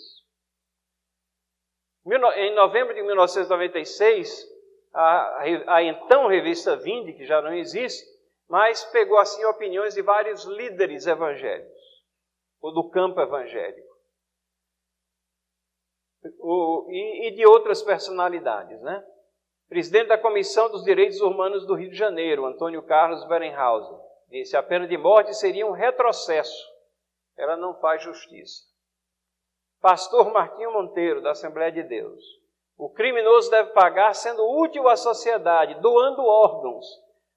Em novembro de 1996, a então revista Vinde, que já não existe, mas pegou assim opiniões de vários líderes evangélicos, ou do campo evangélico, e de outras personalidades, né? Presidente da Comissão dos Direitos Humanos do Rio de Janeiro, Antônio Carlos Berenhausen, disse: a pena de morte seria um retrocesso, ela não faz justiça. Pastor Martinho Monteiro, da Assembleia de Deus: o criminoso deve pagar sendo útil à sociedade, doando órgãos.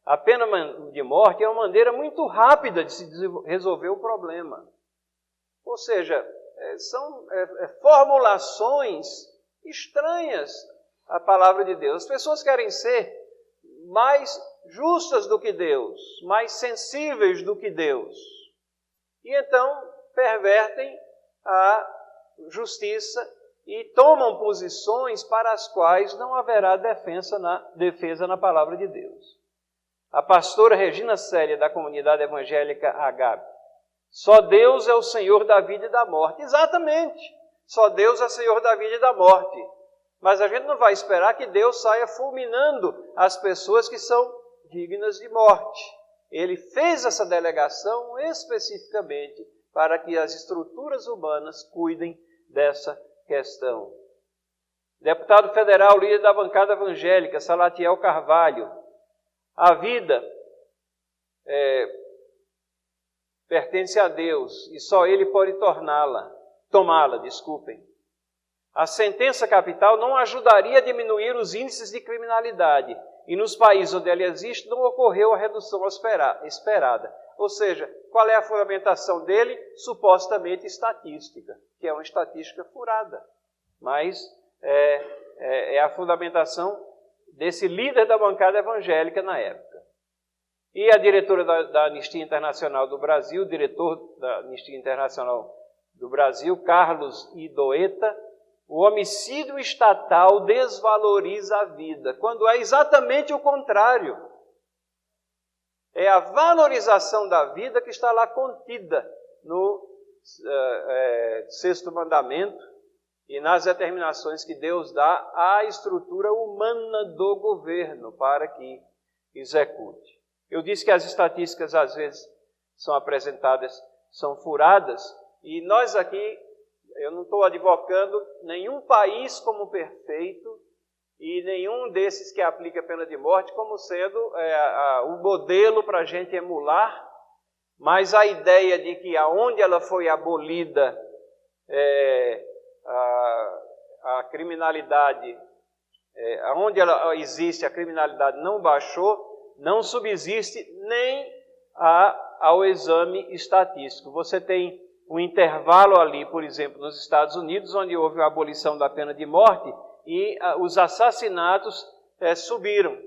A pena de morte é uma maneira muito rápida de se resolver o problema. Ou seja, são formulações estranhas à palavra de Deus. As pessoas querem ser mais justas do que Deus, mais sensíveis do que Deus. E então pervertem a justiça e tomam posições para as quais não haverá defesa na palavra de Deus. A pastora Regina Célia, da comunidade evangélica Agape: só Deus é o Senhor da vida e da morte. Exatamente, só Deus é Senhor da vida e da morte. Mas a gente não vai esperar que Deus saia fulminando as pessoas que são dignas de morte. Ele fez essa delegação especificamente para que as estruturas humanas cuidem dessa questão. Deputado federal, líder da bancada evangélica, Salatiel Carvalho: a vida pertence a Deus e só Ele pode tomá-la, desculpem. A sentença capital não ajudaria a diminuir os índices de criminalidade e nos países onde ela existe não ocorreu a redução esperada. Ou seja, qual é a fundamentação dele? Supostamente estatística, que é uma estatística furada. Mas é a fundamentação desse líder da bancada evangélica na época. E a diretora da Anistia Internacional do Brasil, o diretor da Anistia Internacional do Brasil, Carlos Idoeta, o homicídio estatal desvaloriza a vida, quando é exatamente o contrário. É a valorização da vida que está lá contida no sexto mandamento e nas determinações que Deus dá à estrutura humana do governo para que execute. Eu disse que as estatísticas às vezes são apresentadas, são furadas, e nós aqui, eu não estou advocando nenhum país como perfeito e nenhum desses que aplica a pena de morte como sendo o modelo para a gente emular, mas a ideia de que aonde ela foi abolida a criminalidade, aonde ela existe a criminalidade não baixou, não subsiste nem ao exame estatístico. Você tem um intervalo ali, por exemplo, nos Estados Unidos, onde houve a abolição da pena de morte e os assassinatos subiram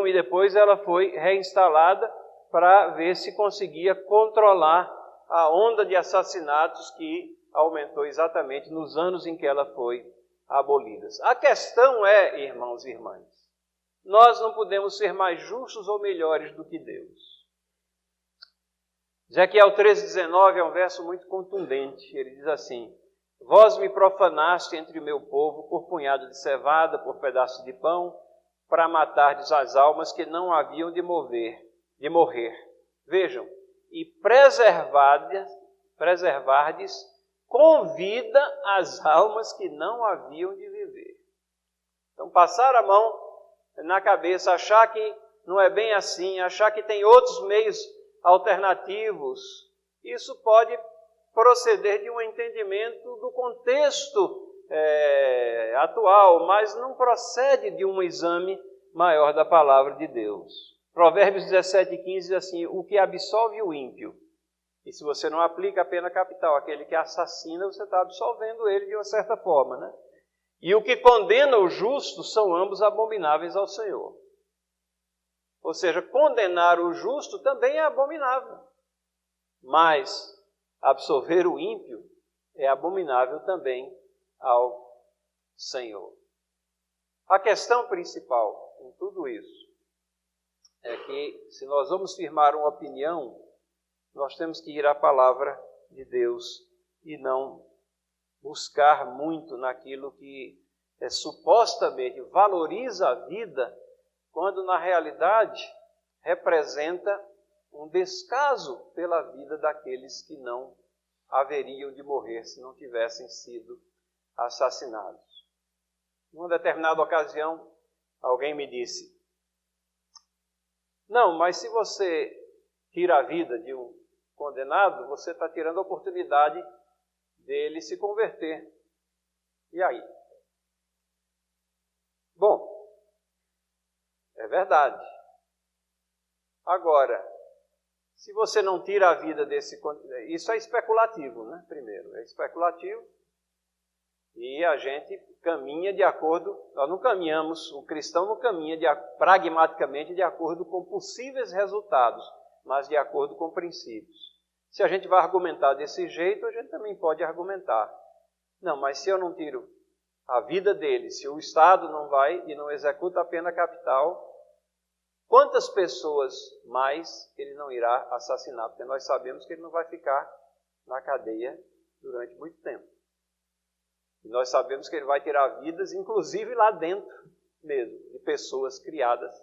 e depois ela foi reinstalada para ver se conseguia controlar a onda de assassinatos que aumentou exatamente nos anos em que ela foi abolida. A questão é, irmãos e irmãs, nós não podemos ser mais justos ou melhores do que Deus. Ezequiel 13,19 é um verso muito contundente. Ele diz assim: vós me profanaste entre o meu povo por punhado de cevada, por pedaço de pão, para matardes as almas que não haviam de morrer. Vejam, e preservardes com vida as almas que não haviam de viver. Então, passar a mão na cabeça, achar que não é bem assim, achar que tem outros meios alternativos, isso pode proceder de um entendimento do contexto atual, mas não procede de um exame maior da palavra de Deus. Provérbios 17,15 diz assim: o que absolve o ímpio, e se você não aplica a pena capital, aquele que assassina, você está absolvendo ele de uma certa forma, né? E o que condena o justo são ambos abomináveis ao Senhor. Ou seja, condenar o justo também é abominável. Mas absolver o ímpio é abominável também ao Senhor. A questão principal em tudo isso é que, se nós vamos firmar uma opinião, nós temos que ir à palavra de Deus e não buscar muito naquilo que supostamente valoriza a vida, quando na realidade representa um descaso pela vida daqueles que não haveriam de morrer se não tivessem sido assassinados. Numa determinada ocasião, alguém me disse: não, mas se você tira a vida de um condenado, você está tirando a oportunidade dele se converter. E aí? Bom, é verdade. Agora, se você não tira a vida desse... Isso é especulativo, né? Primeiro, é especulativo. E a gente caminha de acordo... Nós não caminhamos, o cristão não caminha pragmaticamente de acordo com possíveis resultados, mas de acordo com princípios. Se a gente vai argumentar desse jeito, a gente também pode argumentar. Não, mas se eu não tiro a vida dele, se o Estado não vai e não executa a pena capital, quantas pessoas mais ele não irá assassinar? Porque nós sabemos que ele não vai ficar na cadeia durante muito tempo. E nós sabemos que ele vai tirar vidas, inclusive lá dentro mesmo, de pessoas criadas,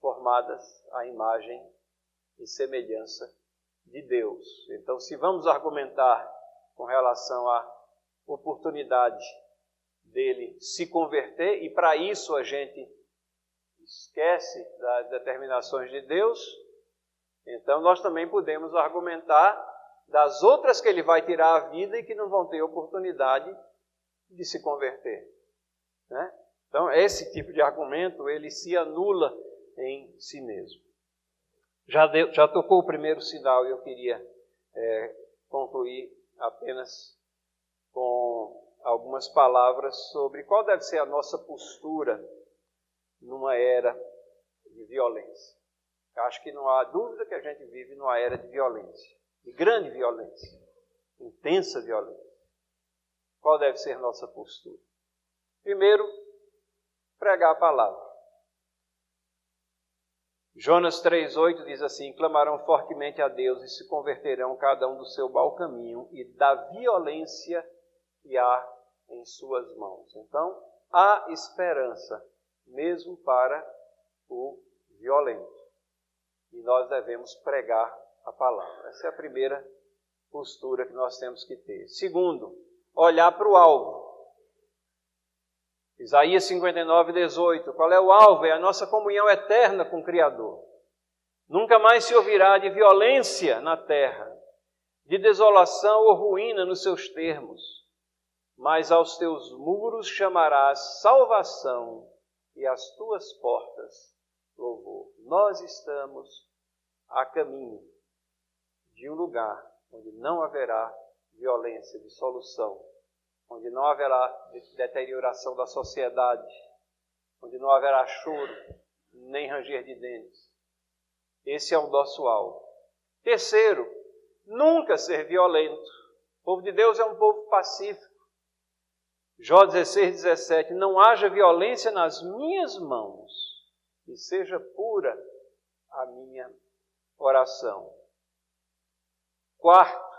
formadas à imagem e semelhança de Deus. Então, se vamos argumentar com relação à oportunidade dele se converter, e para isso a gente esquece das determinações de Deus, então nós também podemos argumentar das outras que ele vai tirar a vida e que não vão ter oportunidade de se converter, né? Então, esse tipo de argumento, ele se anula em si mesmo. Já tocou o primeiro sinal e eu queria concluir apenas com algumas palavras sobre qual deve ser a nossa postura numa era de violência. Eu acho que não há dúvida que a gente vive numa era de violência, de grande violência, intensa violência. Qual deve ser a nossa postura? Primeiro, pregar a palavra. Jonas 3,8 diz assim: clamarão fortemente a Deus e se converterão cada um do seu mau caminho e da violência que há em suas mãos. Então, há esperança, mesmo para o violento. E nós devemos pregar a palavra. Essa é a primeira postura que nós temos que ter. Segundo, olhar para o alvo. Isaías 59:18. Qual é o alvo? É a nossa comunhão eterna com o Criador. Nunca mais se ouvirá de violência na terra, de desolação ou ruína nos seus termos, mas aos teus muros chamarás salvação e às tuas portas louvor. Nós estamos a caminho de um lugar onde não haverá violência, dissolução, onde não haverá deterioração da sociedade, onde não haverá choro, nem ranger de dentes. Esse é o nosso alvo. Terceiro, nunca ser violento. O povo de Deus é um povo pacífico. Jó 16:17, não haja violência nas minhas mãos, e seja pura a minha oração. Quarto,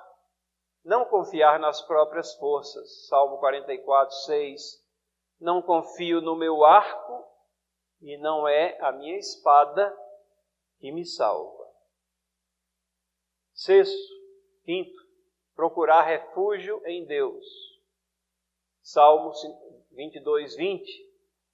não confiar nas próprias forças. Salmo 44:6, não confio no meu arco e não é a minha espada que me salva. Quinto, procurar refúgio em Deus. Salmo 22:20,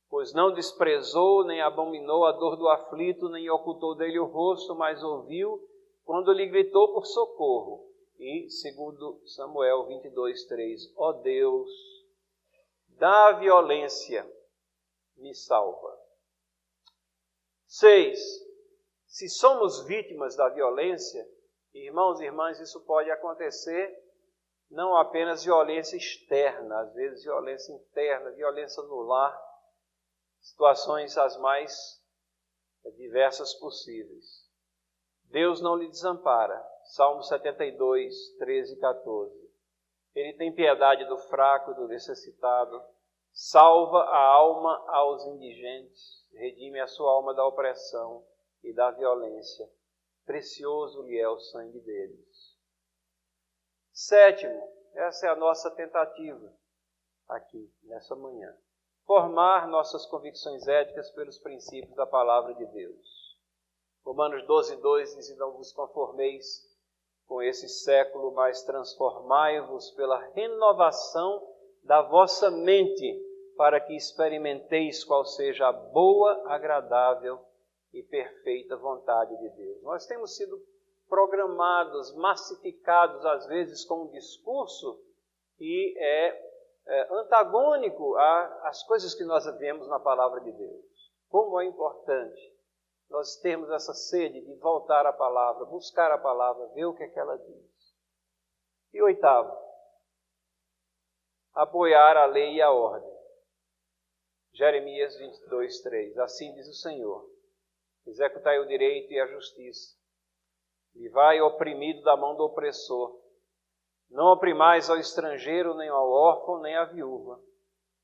pois não desprezou nem abominou a dor do aflito, nem ocultou dele o rosto, mas ouviu quando lhe gritou por socorro. E, segundo Samuel 22:3, ó Deus, da violência me salva. 6. Se somos vítimas da violência, irmãos e irmãs, isso pode acontecer não apenas violência externa, às vezes violência interna, violência no lar, situações as mais diversas possíveis. Deus não lhe desampara. Salmo 72:13 e 14. Ele tem piedade do fraco e do necessitado, salva a alma aos indigentes, redime a sua alma da opressão e da violência. Precioso lhe é o sangue deles. 7, essa é a nossa tentativa aqui, nessa manhã. Formar nossas convicções éticas pelos princípios da palavra de Deus. Romanos 12:2 diz, não vos conformeis com esse século, mas transformai-vos pela renovação da vossa mente, para que experimenteis qual seja a boa, agradável e perfeita vontade de Deus. Nós temos sido programados, massificados, às vezes, com um discurso que é antagônico às coisas que nós vemos na palavra de Deus. Como é importante nós termos essa sede de voltar à palavra, buscar a palavra, ver o que é que ela diz. E 8, apoiar a lei e a ordem. Jeremias 22:3. Assim diz o Senhor: executai o direito e a justiça, livrai o oprimido da mão do opressor. Não oprimais ao estrangeiro, nem ao órfão, nem à viúva.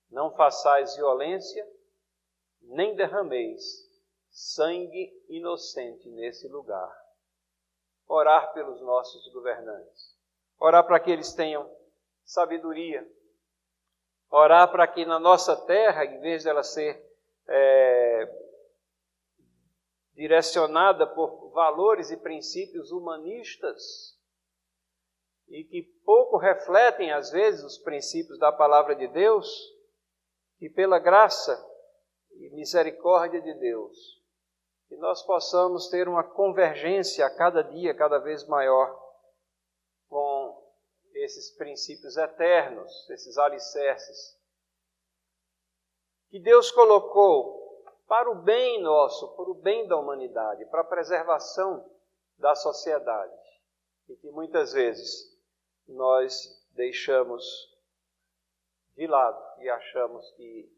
Não façais violência, nem derrameis sangue inocente nesse lugar. Orar pelos nossos governantes. Orar para que eles tenham sabedoria. Orar para que na nossa terra, em vez dela ser direcionada por valores e princípios humanistas e que pouco refletem, às vezes, os princípios da palavra de Deus, que pela graça e misericórdia de Deus, que nós possamos ter uma convergência a cada dia, cada vez maior, com esses princípios eternos, esses alicerces, que Deus colocou para o bem nosso, para o bem da humanidade, para a preservação da sociedade, e que muitas vezes nós deixamos de lado e achamos que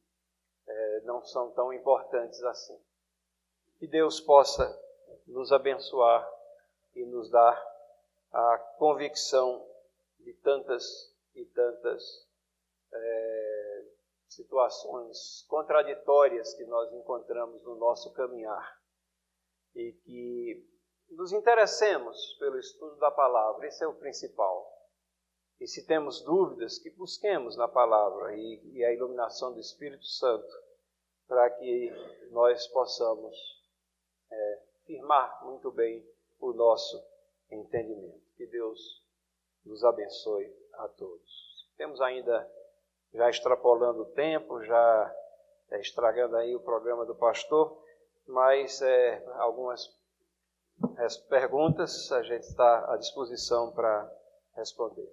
não são tão importantes assim. Que Deus possa nos abençoar e nos dar a convicção de tantas e tantas situações contraditórias que nós encontramos no nosso caminhar, e que nos interessemos pelo estudo da palavra. Esse é o principal. E se temos dúvidas, que busquemos na palavra e a iluminação do Espírito Santo, para que nós possamos firmar muito bem o nosso entendimento. Que Deus nos abençoe a todos. Temos ainda, já extrapolando o tempo, já estragando aí o programa do pastor, mas algumas perguntas a gente está à disposição para responder.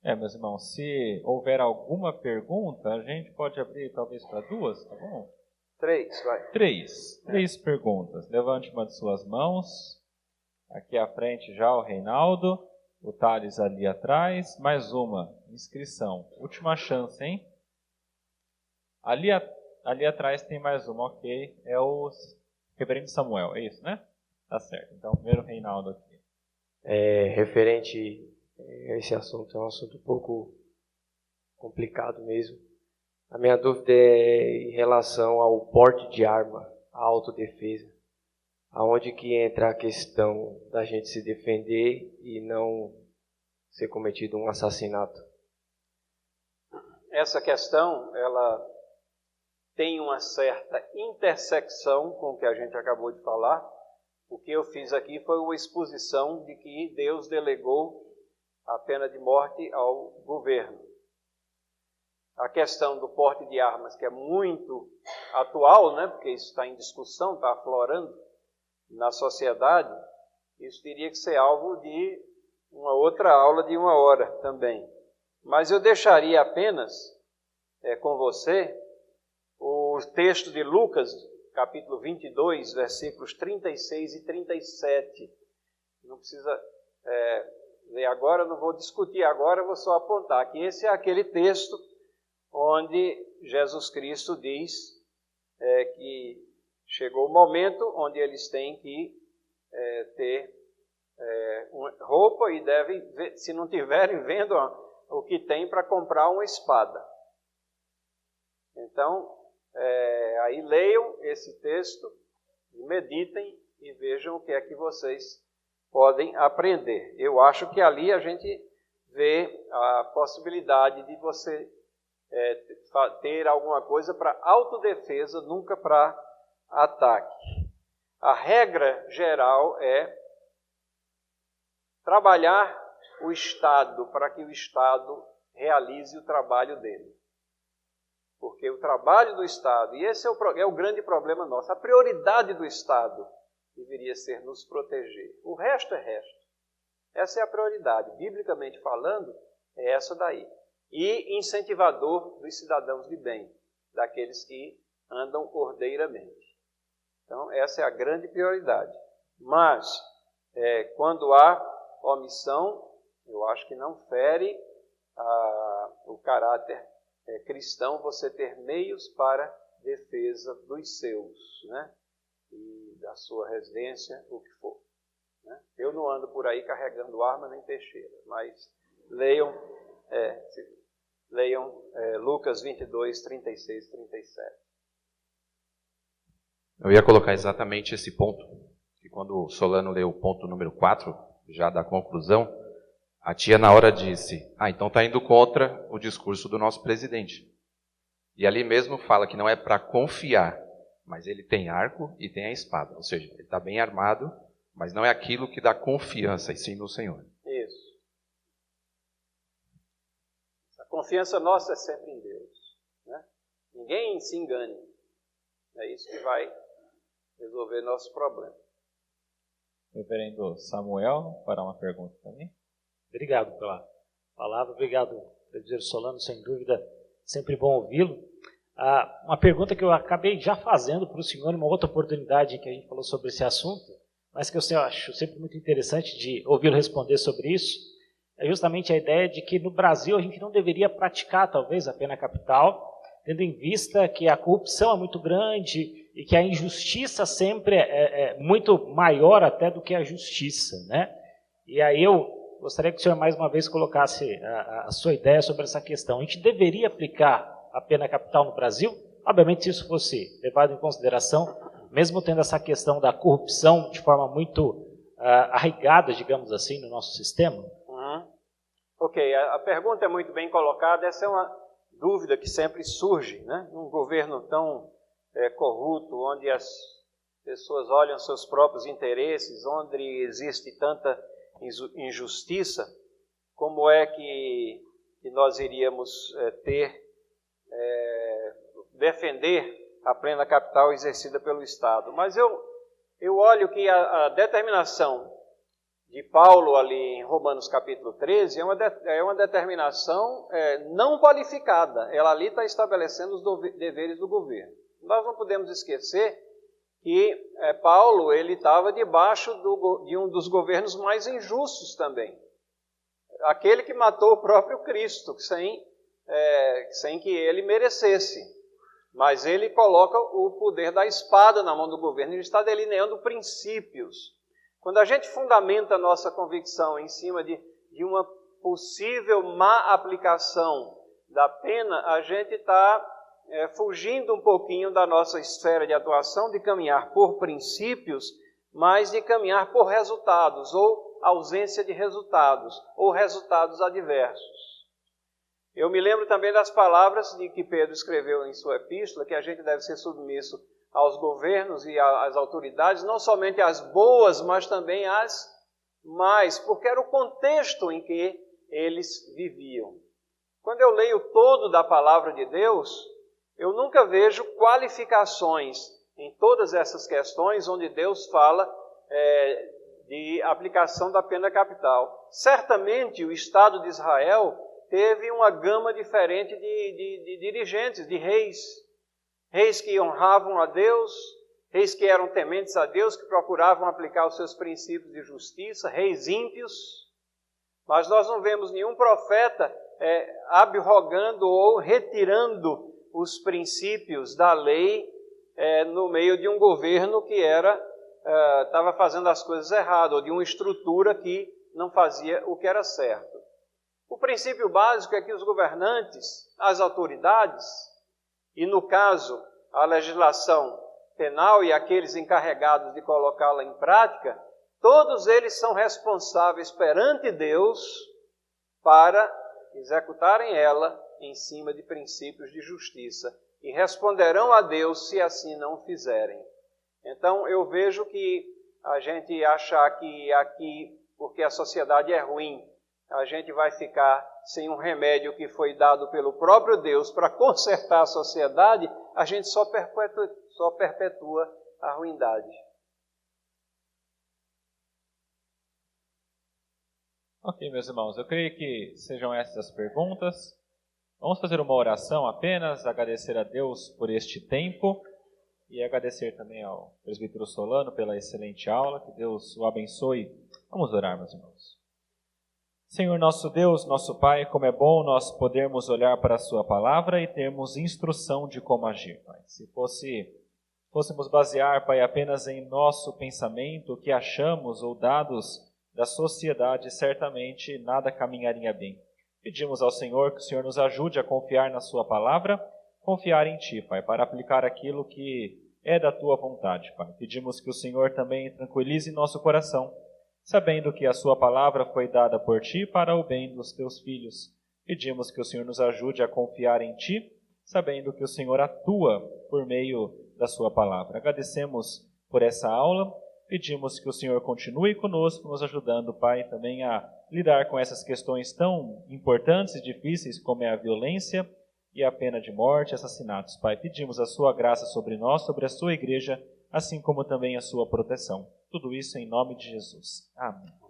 Meus irmãos, se houver alguma pergunta, a gente pode abrir talvez para 2, tá bom? 3, vai. 3 perguntas. Levante uma de suas mãos. Aqui à frente já o Reinaldo, o Thales ali atrás. Mais uma, inscrição. Última chance, hein? Ali atrás tem mais uma, ok. É o Reverendo Samuel, é isso, né? Tá certo. Então, primeiro o Reinaldo aqui. Referente a esse assunto, é um assunto um pouco complicado mesmo. A minha dúvida é em relação ao porte de arma, à autodefesa. Aonde que entra a questão da gente se defender e não ser cometido um assassinato? Essa questão, ela tem uma certa intersecção com o que a gente acabou de falar. O que eu fiz aqui foi uma exposição de que Deus delegou a pena de morte ao governo. A questão do porte de armas, que é muito atual, né? Porque isso está em discussão, está aflorando na sociedade, isso teria que ser alvo de uma outra aula de 1 hora também. Mas eu deixaria apenas com você o texto de Lucas, capítulo 22, versículos 36 e 37. Não precisa ler agora, não vou discutir agora, vou só apontar que esse é aquele texto onde Jesus Cristo diz que chegou o momento onde eles têm que ter roupa e devem, se não tiverem, vendo o que tem para comprar uma espada. Então, aí leiam esse texto, meditem e vejam o que é que vocês podem aprender. Eu acho que ali a gente vê a possibilidade de você ter alguma coisa para autodefesa, nunca para ataque. A regra geral é trabalhar o Estado para que o Estado realize o trabalho dele. Porque o trabalho do Estado, e esse é o grande problema nosso, a prioridade do Estado deveria ser nos proteger. O resto é resto. Essa é a prioridade. Biblicamente falando, é essa daí. E incentivador dos cidadãos de bem, daqueles que andam ordeiramente. Então, essa é a grande prioridade. Mas, quando há omissão, eu acho que não fere o caráter cristão você ter meios para defesa dos seus, né? E da sua residência, o que for. Né? Eu não ando por aí carregando arma nem peixeira, mas leiam Lucas 22, 36 e 37. Eu ia colocar exatamente esse ponto, que quando o Solano leu o ponto número 4, já da conclusão, a tia na hora disse, então está indo contra o discurso do nosso presidente. E ali mesmo fala que não é para confiar, mas ele tem arco e tem a espada. Ou seja, ele está bem armado, mas não é aquilo que dá confiança, e sim no Senhor. Isso. A confiança nossa é sempre em Deus. Né? Ninguém se engane. É isso que vai resolver nosso problema. Reverendo Samuel, para uma pergunta também. Obrigado pela palavra, obrigado, presbítero Solano, sem dúvida, sempre bom ouvi-lo. Uma pergunta que eu acabei já fazendo para o senhor em uma outra oportunidade que a gente falou sobre esse assunto, mas que eu acho sempre muito interessante de ouvi-lo responder sobre isso, é justamente a ideia de que no Brasil a gente não deveria praticar, talvez, a pena capital, tendo em vista que a corrupção é muito grande e que a injustiça sempre é muito maior até do que a justiça, né? E aí eu gostaria que o senhor mais uma vez colocasse a sua ideia sobre essa questão. A gente deveria aplicar a pena capital no Brasil? Obviamente, se isso fosse levado em consideração, mesmo tendo essa questão da corrupção de forma muito arraigada, digamos assim, no nosso sistema. Ok, a pergunta é muito bem colocada. Essa é uma dúvida que sempre surge, né? Num governo tão corrupto, onde as pessoas olham seus próprios interesses, onde existe tanta injustiça, como é que nós iríamos defender a plena capital exercida pelo Estado? Mas eu olho que a determinação de Paulo ali em Romanos capítulo 13 é uma determinação não qualificada. Ela ali está estabelecendo os deveres do governo. Nós não podemos esquecer que Paulo ele estava debaixo de um dos governos mais injustos também. Aquele que matou o próprio Cristo, sem que ele merecesse. Mas ele coloca o poder da espada na mão do governo. Ele está delineando princípios. Quando a gente fundamenta a nossa convicção em cima de uma possível má aplicação da pena, a gente está fugindo um pouquinho da nossa esfera de atuação, de caminhar por princípios, mas de caminhar por resultados, ou ausência de resultados, ou resultados adversos. Eu me lembro também das palavras que Pedro escreveu em sua epístola, que a gente deve ser submisso aos governos e às autoridades, não somente as boas, mas também as más, porque era o contexto em que eles viviam. Quando eu leio todo da palavra de Deus, eu nunca vejo qualificações em todas essas questões onde Deus fala de aplicação da pena capital. Certamente o Estado de Israel teve uma gama diferente de dirigentes, de reis. Reis que honravam a Deus, reis que eram tementes a Deus, que procuravam aplicar os seus princípios de justiça, reis ímpios. Mas nós não vemos nenhum profeta abrogando ou retirando os princípios da lei no meio de um governo que estava fazendo as coisas erradas, ou de uma estrutura que não fazia o que era certo. O princípio básico é que os governantes, as autoridades, e no caso a legislação penal e aqueles encarregados de colocá-la em prática, todos eles são responsáveis perante Deus para executarem ela em cima de princípios de justiça e responderão a Deus se assim não fizerem. Então eu vejo que a gente achar que aqui, porque a sociedade é ruim, a gente vai ficar sem um remédio que foi dado pelo próprio Deus para consertar a sociedade, a gente só perpetua a ruindade. Ok, meus irmãos, eu creio que sejam essas as perguntas. Vamos fazer uma oração apenas, agradecer a Deus por este tempo e agradecer também ao presbítero Solano pela excelente aula, que Deus o abençoe. Vamos orar, meus irmãos. Senhor nosso Deus, nosso Pai, como é bom nós podermos olhar para a sua palavra e termos instrução de como agir, Pai. Se fôssemos basear, Pai, apenas em nosso pensamento, o que achamos ou dados da sociedade, certamente nada caminharia bem. Pedimos ao Senhor que o Senhor nos ajude a confiar na sua palavra, confiar em Ti, Pai, para aplicar aquilo que é da Tua vontade, Pai. Pedimos que o Senhor também tranquilize nosso coração, sabendo que a sua palavra foi dada por Ti para o bem dos Teus filhos. Pedimos que o Senhor nos ajude a confiar em Ti, sabendo que o Senhor atua por meio da sua palavra. Agradecemos por essa aula, pedimos que o Senhor continue conosco, nos ajudando, Pai, também a lidar com essas questões tão importantes e difíceis como é a violência e a pena de morte e assassinatos. Pai, pedimos a sua graça sobre nós, sobre a sua igreja, assim como também a sua proteção. Tudo isso em nome de Jesus. Amém.